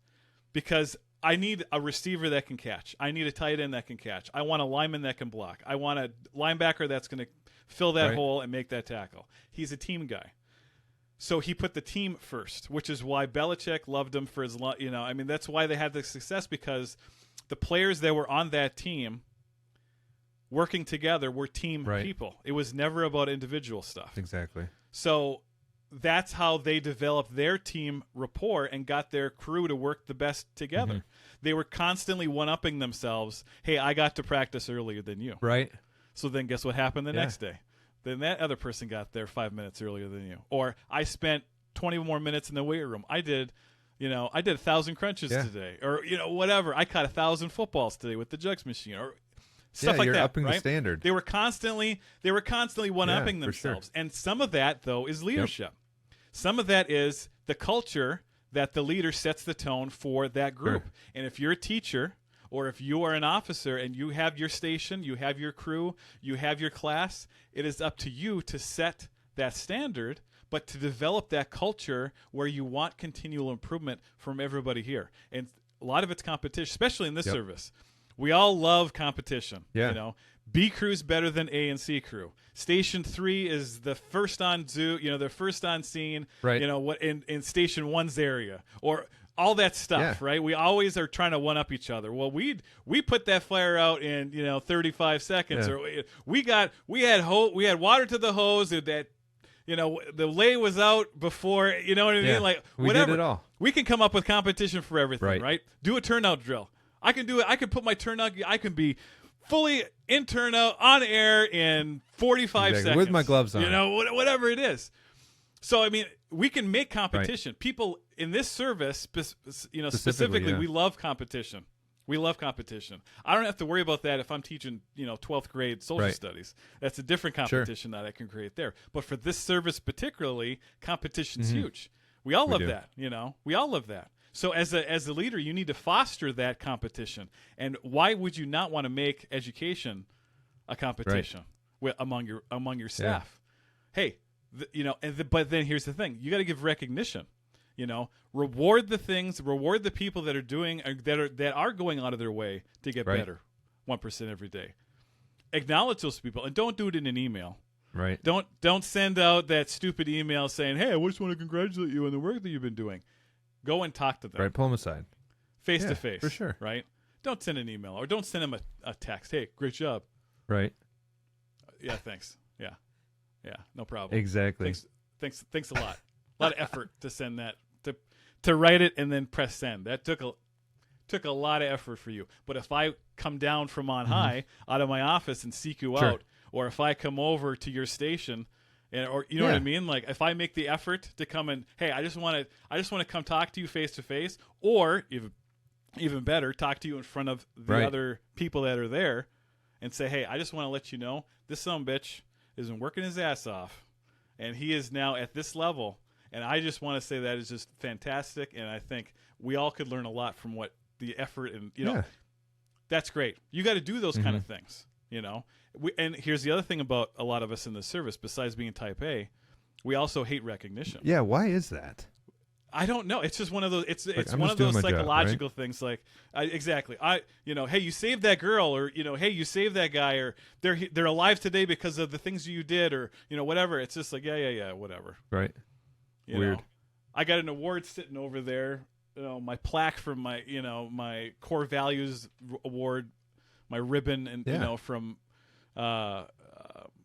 because I need a receiver that can catch. I need a tight end that can catch. I want a lineman that can block. I want a linebacker that's going to fill that hole and make that tackle. He's a team guy. So he put the team first, which is why Belichick loved him for his, you know, I mean, that's why they had the success, because the players that were on that team working together were team people. It was never about individual stuff. Exactly. So that's how they developed their team rapport and got their crew to work the best together. They were constantly one-upping themselves. Hey, I got to practice earlier than you. Right. So then guess what happened the next day? Then that other person got there 5 minutes earlier than you. Or I spent 20 more minutes in the weight room. I did 1,000 crunches today. Or, you know, whatever. I caught 1,000 footballs today with the jugs machine. Or stuff like you're that. Upping the standard. They were constantly one-upping themselves. Sure. And some of that, though, is leadership. Some of that is the culture that the leader sets the tone for that group. Sure. And if you're a teacher or if you are an officer and you have your station, you have your crew, you have your class, it is up to you to set that standard, but to develop that culture where you want continual improvement from everybody here. And a lot of it's competition, especially in this service. We all love competition. You know, B crew's better than A and C crew. Station 3 is the first on zoo, you know, they're first on scene, you know, what in Station 1's area, or all that stuff, right? We always are trying to one up each other. Well, we put that flare out in, you know, 35 seconds, or we had water to the hose that, you know, the lay was out before, you know what I mean? Like, whatever. We did it all. We can come up with competition for everything, right? Do a turnout drill. I can do it. I can put my turnout. I can be fully in turnout on air in 45 seconds with my gloves on. You know, whatever it is. So, I mean, we can make competition. People, in this service, Specifically, specifically, yeah. we love competition. We love competition. I don't have to worry about that if I'm teaching, 12th grade social Right. studies. That's a different competition that I can create there. But for this service particularly, competition's huge. We all love do. that, We all love that. So as a leader, you need to foster that competition. And why would you not want to make education a competition among your staff? Hey, but then here's the thing: you got to give recognition. Reward the people that are doing that are going out of their way to get better, 1% every day. Acknowledge those people, and don't do it in an email. Right. Don't send out that stupid email saying, "Hey, I just want to congratulate you on the work that you've been doing." Go and talk to them. Right. Pull them aside. Face to face. For sure. Right. Don't send an email or don't send them a text. Hey, great job. Right. Yeah. Thanks. Yeah. Yeah. No problem. Exactly. Thanks a lot. A lot of effort to send that to write it and then press send. That took a lot of effort for you. But if I come down from on high out of my office and seek you out, or if I come over to your station, or you know what I mean, like if I make the effort to come and hey, I just want to come talk to you face to face, or even better, talk to you in front of the other people that are there, and say, hey, I just want to let you know this son of a bitch has been working his ass off, and he is now at this level. And I just want to say that is just fantastic, and I think we all could learn a lot from what the effort and that's great. You got to do those kind of things, and here's the other thing about a lot of us in this service, besides being Type A, we also hate recognition. Yeah, why is that? I don't know. It's just one of those. It's I'm one just of those doing my job, psychological things. Like, exactly. Hey, you saved that girl, or hey, you saved that guy, or they're alive today because of the things you did, or whatever. It's just like yeah, whatever. Right. Weird. I got an award sitting over there. My plaque from my my core values award, my ribbon, and from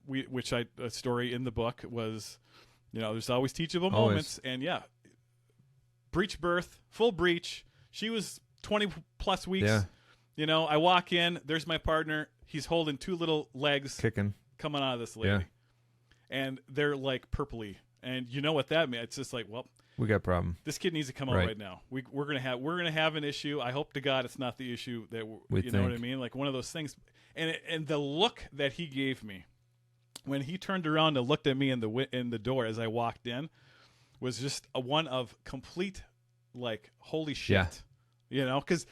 which a story in the book was, there's always teachable moments, and breech birth, full breech. She was 20 plus weeks. Yeah. I walk in, there's my partner. He's holding two little legs Kicking. coming out of this lady. And they're like purpley. And you know what that means? It's just like, well, we got a problem. This kid needs to come out right now. We're gonna have an issue. I hope to God it's not the issue that we know what I mean? Like one of those things. And the look that he gave me when he turned around and looked at me in the door as I walked in was just one of complete like holy shit. Because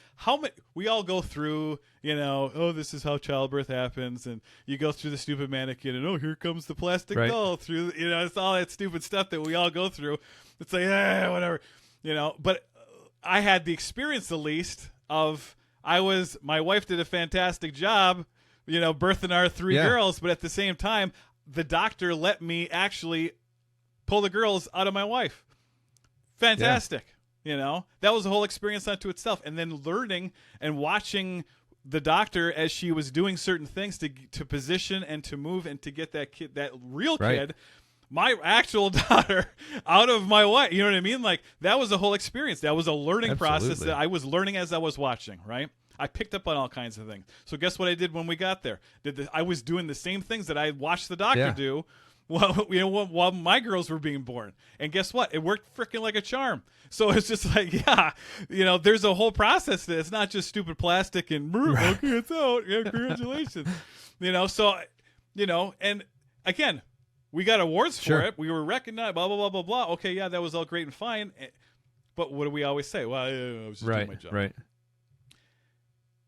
we all go through, this is how childbirth happens, and you go through the stupid mannequin, and here comes the plastic doll through, it's all that stupid stuff that we all go through. It's like, whatever, But I had the experience, at least, of my wife did a fantastic job, birthing our three girls, but at the same time, the doctor let me actually pull the girls out of my wife. Fantastic. That was a whole experience unto itself. And then learning and watching the doctor as she was doing certain things to position and to move and to get that kid, that real kid, my actual daughter, out of my wife. You know what I mean? Like that was a whole experience. That was a learning process that I was learning as I was watching, right? I picked up on all kinds of things. So guess what I did when we got there? I was doing the same things that I watched the doctor do while my girls were being born. And guess what? It worked freaking like a charm. So it's just like, there's a whole process to it. It's not just stupid plastic and, okay, it's out. Yeah, congratulations. And again, we got awards for it. We were recognized, blah, blah, blah, blah, blah. Okay, that was all great and fine. But what do we always say? Well, I was just doing my job. Right.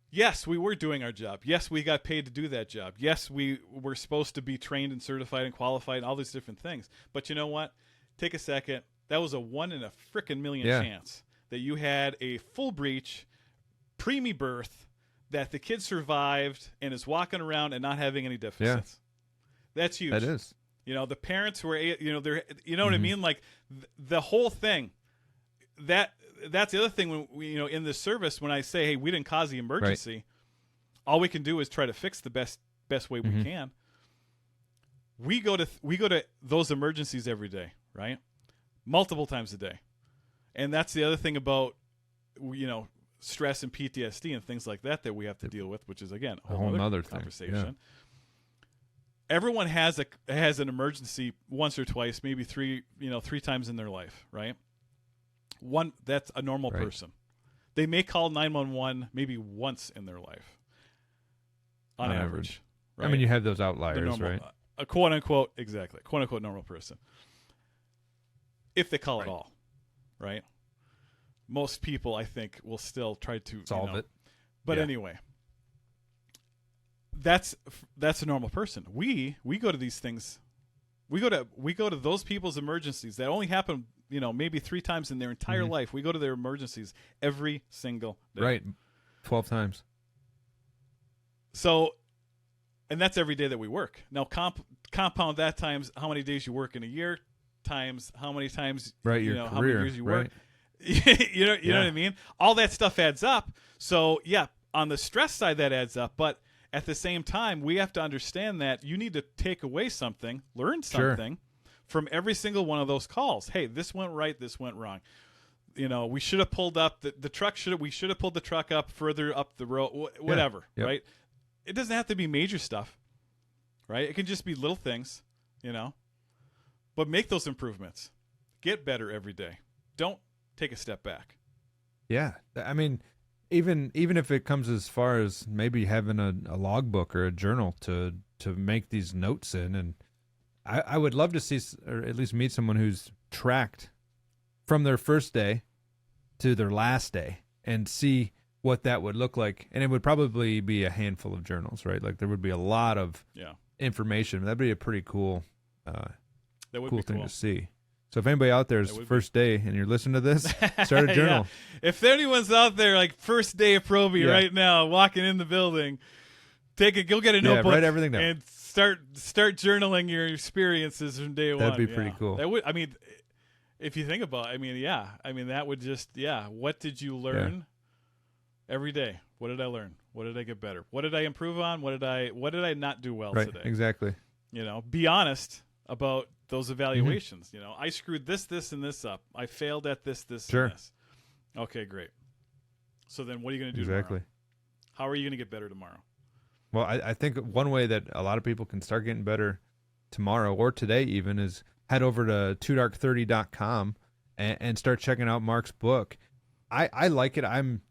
Yes, we were doing our job. Yes, we got paid to do that job. Yes, we were supposed to be trained and certified and qualified and all these different things. But you know what? Take a second. That was a 1 in a frickin' million chance that you had a full breech, preemie birth, that the kid survived and is walking around and not having any deficits. Yeah. That's huge. That is. The parents were, they're, what I mean? Like the whole thing. That's the other thing when we, in this service, when I say, hey, we didn't cause the emergency, all we can do is try to fix the best way we can. We go to those emergencies every day, right? Multiple times a day. And that's the other thing about, stress and PTSD and things like that we have to deal with, which is, again, a whole other conversation. Yeah. Everyone has an emergency once or twice, maybe three times in their life, right? That's a normal Right. person. They may call 911 maybe once in their life, on average. Right? I mean, you have those The outliers, normal, right? a quote unquote, exactly, quote unquote normal person. If they call Right. at all, right? Most people, I think, will still try to Solve it. But Yeah. anyway, that's a normal person. We go to these things. We go to those people's emergencies that only happen, maybe 3 times in their entire Mhm. life. We go to their emergencies every single day. Right. 12 times. So, and that's every day that we work. Now, compound that times how many days you work in a year, times how many times Right. Your how many career. years you work. Right. you know what I mean? All that stuff adds up. So, yeah, on the stress side, that adds up. But at the same time, we have to understand that you need to take away something, learn something from every single one of those calls. Hey, this went right, this went wrong. We should have pulled up the truck. We should have pulled the truck up further up the road. Whatever, Yep. right? It doesn't have to be major stuff, right? It can just be little things, But make those improvements. Get better every day. Don't take a step back. Yeah. I mean, even if it comes as far as maybe having a logbook or a journal to make these notes in, and I would love to see, or at least meet someone who's tracked from their first day to their last day and see what that would look like. And it would probably be a handful of journals, right? Like there would be a lot of information. That'd be a pretty cool, That would cool be thing cool. to see. So if anybody out there is That would first day and you're listening to this, start a journal. Yeah. If anyone's out there like first day of Proby Yeah. right now, walking in the building, go get a notebook write everything down. and start journaling your experiences from day one. That'd be pretty cool. That would, if you think about it, that would just, what did you learn every day? What did I learn? What did I get better? What did I improve on? What did I not do well Right, today? exactly. Be honest about those evaluations. I screwed this, and this up. I failed at this, Sure. and this. Okay, great. So then what are you going to do Exactly. tomorrow? How are you going to get better tomorrow? Well, I think one way that a lot of people can start getting better tomorrow or today even is head over to toodark30.com and start checking out Marc's book. I like it. I'm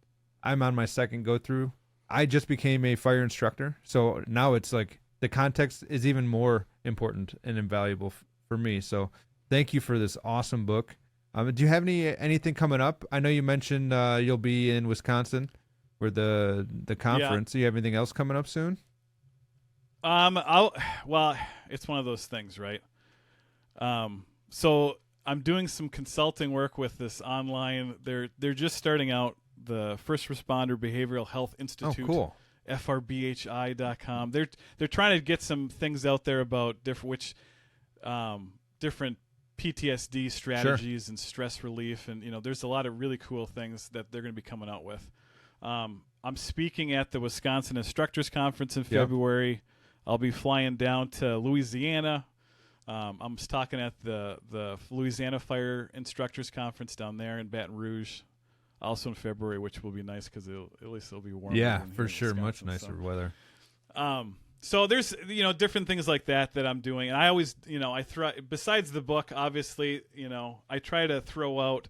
on my second go through. I just became a fire instructor, so now it's like the context is even more important and invaluable for me. So thank you for this awesome book. Do you have anything coming up? I know you mentioned you'll be in Wisconsin for the conference. Do you have anything else coming up soon? Well, it's one of those things, right? So I'm doing some consulting work with this online. They're just starting out, the First Responder Behavioral Health Institute. Oh, cool. FRBHI.com. They're trying to get some things out there about different PTSD strategies and stress relief, and there's a lot of really cool things that they're going to be coming out with. I'm speaking at the Wisconsin Instructors Conference in February. I'll be flying down to Louisiana. I'm talking at the Louisiana Fire Instructors Conference down there in Baton Rouge, also in February, which will be nice because at least it'll be warm. Yeah, for sure, much nicer weather. So there's different things like that I'm doing, and I always besides the book, obviously I try to throw out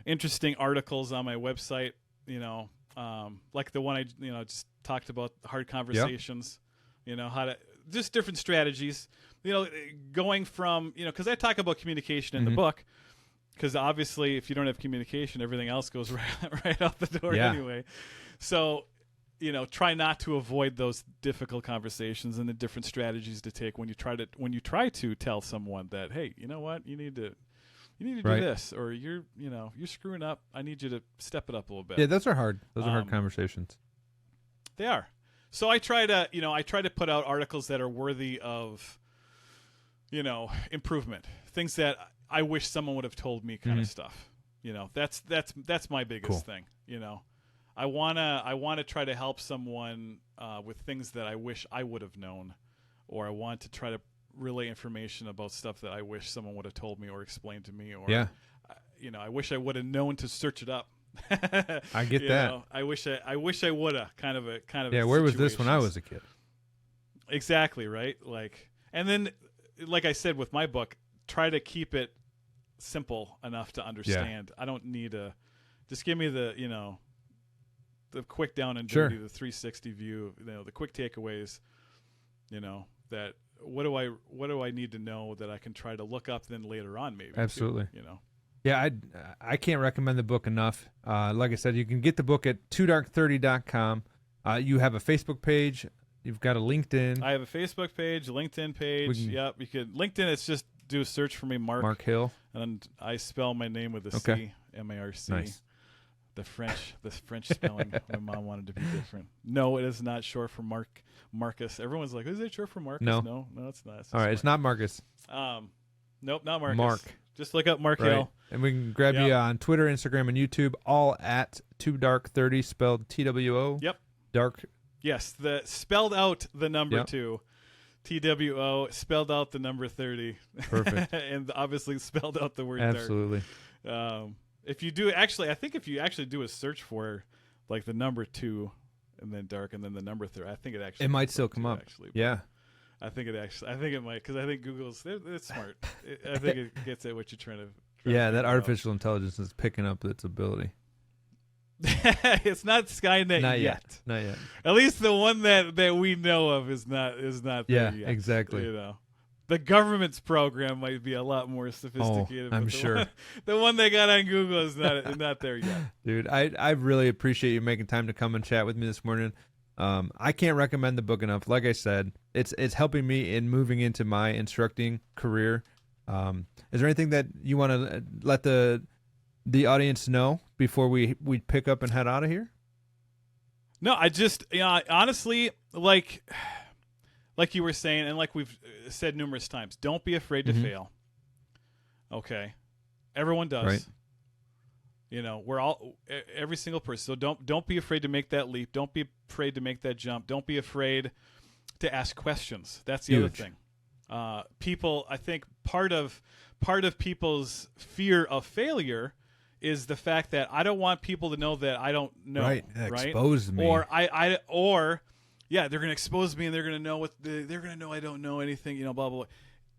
interesting articles on my website, like the one I just talked about, hard conversations, how to just different strategies, going from because I talk about communication in the book, because obviously if you don't have communication, everything else goes right out the door anyway. So try not to avoid those difficult conversations and the different strategies to take when you try to tell someone that, hey, you know what, you need to do this, or you're screwing up. I need you to step it up a little bit. Yeah, those are hard. Those are hard conversations. They are. So I try to put out articles that are worthy of, improvement. Things that I wish someone would have told me, kind of stuff. That's my biggest thing. I wanna try to help someone with things that I wish I would have known, or I want to try to relay information about stuff that I wish someone would have told me or explained to me, or I wish I would have known to search it up. I get that. I wish I would have kind of. Yeah, where was this when I was a kid? Exactly, right? And then, like I said with my book, try to keep it simple enough to understand. I don't need just give me the, the quick down and dirty, the 360 view, the quick takeaways, that what do I need to know that I can try to look up then later on maybe. Absolutely. Too, Yeah, I can't recommend the book enough. Like I said, you can get the book at 2dark30.com. You have a Facebook page. You've got a LinkedIn. I have a Facebook page, LinkedIn page. Yep, you could LinkedIn. It's just do a search for me, Marc Hill, and I spell my name with a C, M-A-R-C. Nice. The French spelling. My mom wanted to be different. No, it is not short for Marcus. Everyone's like, is it short for Marcus? No, it's not. All right, it's not Marcus. Nope, not Marcus. Marc. Just look up Marc right. Hill. And we can grab you on Twitter, Instagram, and YouTube, all at 2dark30, spelled TWO. Yep. Dark. Yes, spelled out the number 2. TWO, spelled out the number 30. Perfect. And obviously spelled out the word Absolutely. dark. If you do, I think if you actually do a search for like the number 2 and then dark and then the number 30, I think it might still come up. Actually, yeah. I think it might, because I think Google's it's smart. I think it gets at what you're trying to. That artificial intelligence is picking up its ability. It's not Skynet yet. Not yet. At least the one that we know of is not there yet. Yeah, exactly. The government's program might be a lot more sophisticated. I'm sure. The one they got on Google is not there yet. Dude, I really appreciate you making time to come and chat with me this morning. I can't recommend the book enough. Like I said, it's helping me in moving into my instructing career. Is there anything that you want to let the audience know before we pick up and head out of here? No, I just honestly, like you were saying, and like we've said numerous times, don't be afraid to fail. Okay, everyone does. Right. We're all, every single person. So don't be afraid to make that leap. Don't be afraid to make that jump. Don't be afraid to ask questions. That's the other thing. People, I think part of people's fear of failure is the fact that I don't want people to know that I don't know. Right. Expose me. Or they're going to expose me and they're going to know they're going to know I don't know anything. Blah blah blah.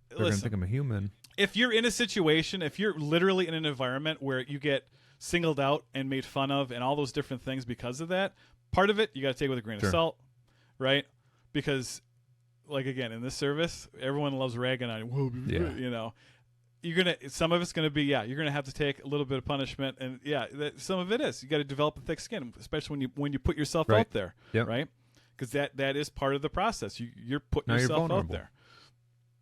They're going to think I'm a human. If you're in a situation, if you're literally in an environment where you get singled out and made fun of and all those different things because of that, part of it you got to take with a grain of salt, right? Because, like, again, in this service, everyone loves ragging on you. Some of it's gonna be you're gonna have to take a little bit of punishment, and some of it is you got to develop a thick skin, especially when you put yourself out there, right? Because that is part of the process. You're putting yourself out there.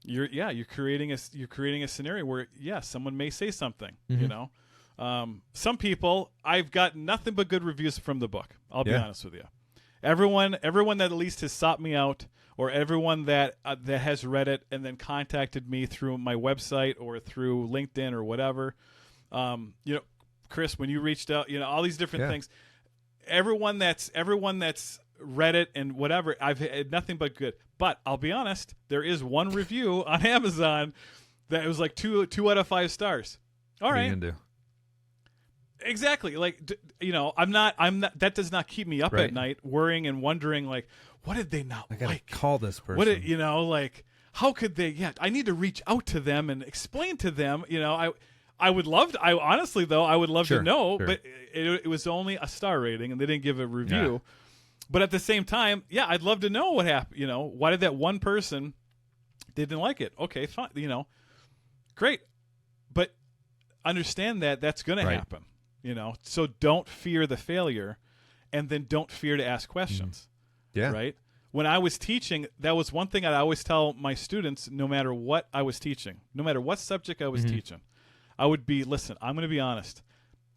You're creating a scenario where someone may say something. Some people, I've got nothing but good reviews from the book. I'll be honest with you. Everyone that at least has sought me out, or everyone that has read it and then contacted me through my website or through LinkedIn or whatever. Chris, when you reached out, all these different things. Everyone that's read it and whatever, I've had nothing but good. But I'll be honest, there is one review on Amazon that was like 2 out of 5 stars. All right. What are you gonna do? Exactly. Like, I'm not, that does not keep me up at night worrying and wondering, like, what did they not I gotta call this person. What did, like, how could they, I need to reach out to them and explain to them, I would love to, honestly though, I would love to know, but it was only a star rating and they didn't give a review. Yeah. But at the same time, I'd love to know what happened, why did that one person, they didn't like it? Okay, fine, great. But understand that that's going to happen. So don't fear the failure, and then don't fear to ask questions. Yeah. Right? When I was teaching, that was one thing I always tell my students, no matter what I was teaching, no matter what subject I was teaching, I would be, listen, I'm going to be honest.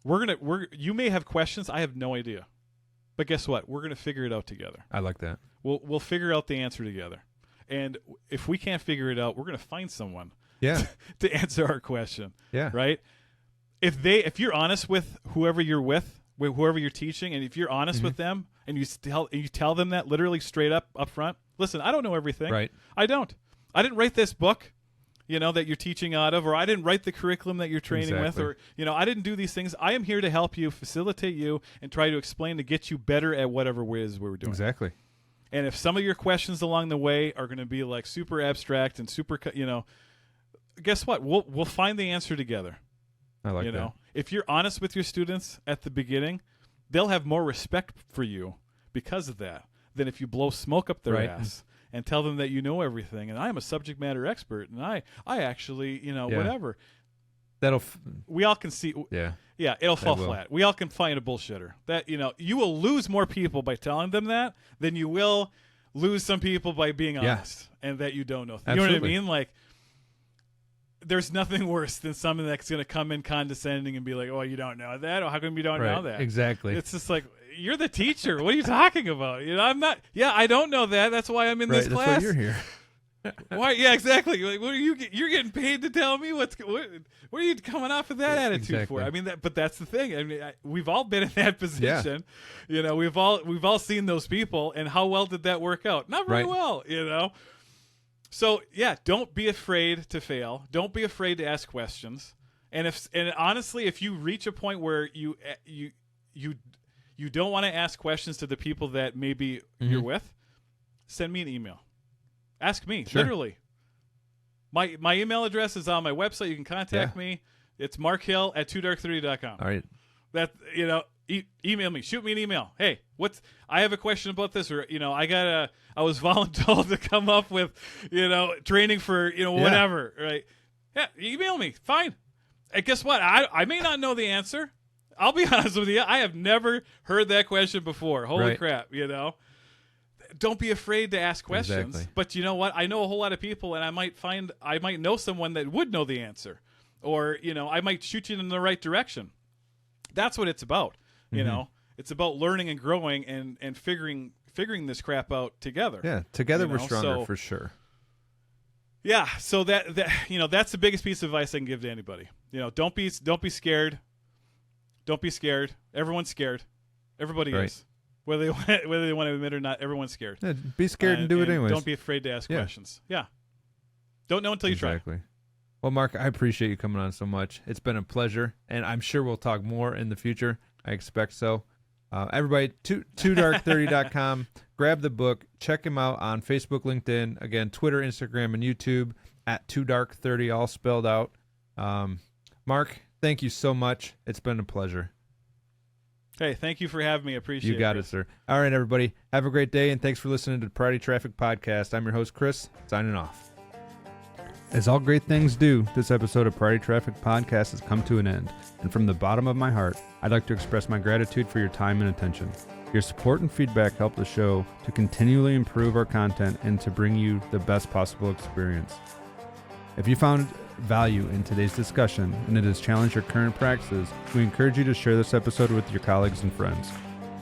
You may have questions, I have no idea. But guess what? We're going to figure it out together. I like that. We'll figure out the answer together. And if we can't figure it out, we're going to find someone to answer our question. Yeah. Right? If you're honest with whoever you're with whoever you're teaching, and if you're honest with them and you tell them that literally straight up front, listen, I don't know everything. Right. I didn't write this book, that you're teaching out of, or I didn't write the curriculum that you're training with, or, I didn't do these things. I am here to help you, facilitate you, and try to explain to get you better at whatever it is we're doing. Exactly. And if some of your questions along the way are going to be like super abstract and super, guess what? We'll find the answer together. I like that. If you're honest with your students at the beginning, they'll have more respect for you because of that than if you blow smoke up their ass and tell them that you know everything and I am a subject matter expert and I actually, whatever. We all can see. Yeah, it'll fall flat. We all can find a bullshitter. That you will lose more people by telling them that than you will lose some people by being honest and that you don't know. You know what I mean? Like, there's nothing worse than someone that's going to come in condescending and be like, "Oh, you don't know that? Or how come you don't know that?" Exactly. It's just like, you're the teacher. What are you talking about? I'm not. Yeah, I don't know that. That's why I'm in this class. That's why you're here. Why? Yeah, exactly. Like, what are you? You're getting paid to tell me what are you coming off of that attitude for? I mean, but that's the thing. I mean, we've all been in that position. Yeah. We've all seen those people, and how well did that work out? Not very well. So yeah, don't be afraid to fail. Don't be afraid to ask questions. And honestly, if you reach a point where you don't want to ask questions to the people that maybe you're with, send me an email. Ask me, literally. My email address is on my website. You can contact me. It's markhill@twodark30.com. All right. That email me. Shoot me an email. Hey, I have a question about this, or I was voluntold to come up with training for whatever. Right? Yeah, email me. Fine. And guess what? I may not know the answer. I'll be honest with you. I have never heard that question before. Holy crap! Don't be afraid to ask questions. Exactly. But you know what? I know a whole lot of people, and I might know someone that would know the answer, or I might shoot you in the right direction. That's what it's about. It's about learning and growing and figuring this crap out together. Yeah, together we're stronger for sure. Yeah, so that's the biggest piece of advice I can give to anybody. Don't be scared. Don't be scared. Everyone's scared. Everybody is. Whether they want to admit it or not, everyone's scared. Yeah, be scared and do it anyways. Don't be afraid to ask questions. Yeah. Don't know until you try. Exactly. Well, Mark, I appreciate you coming on so much. It's been a pleasure, and I'm sure we'll talk more in the future. I expect so. Everybody, 2dark30.com. Grab the book. Check him out on Facebook, LinkedIn, again, Twitter, Instagram, and YouTube at 2dark30, all spelled out. Mark, thank you so much. It's been a pleasure. Hey, thank you for having me. I appreciate it. You got it, sir. All right, everybody. Have a great day, and thanks for listening to the Priority Traffic Podcast. I'm your host, Chris, signing off. As all great things do, this episode of Priority Traffic Podcast has come to an end. And from the bottom of my heart, I'd like to express my gratitude for your time and attention. Your support and feedback help the show to continually improve our content and to bring you the best possible experience. If you found value in today's discussion and it has challenged your current practices, we encourage you to share this episode with your colleagues and friends.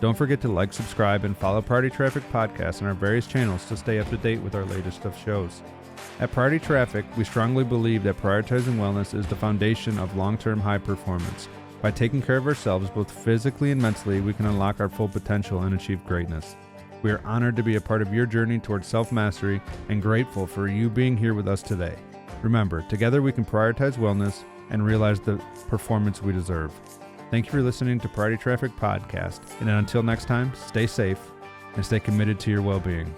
Don't forget to like, subscribe, and follow Priority Traffic Podcast on our various channels to stay up to date with our latest of shows. At Priority Traffic, we strongly believe that prioritizing wellness is the foundation of long-term high performance. By taking care of ourselves both physically and mentally, we can unlock our full potential and achieve greatness. We are honored to be a part of your journey towards self-mastery and grateful for you being here with us today. Remember, together we can prioritize wellness and realize the performance we deserve. Thank you for listening to Priority Traffic Podcast, and until next time, stay safe and stay committed to your well-being.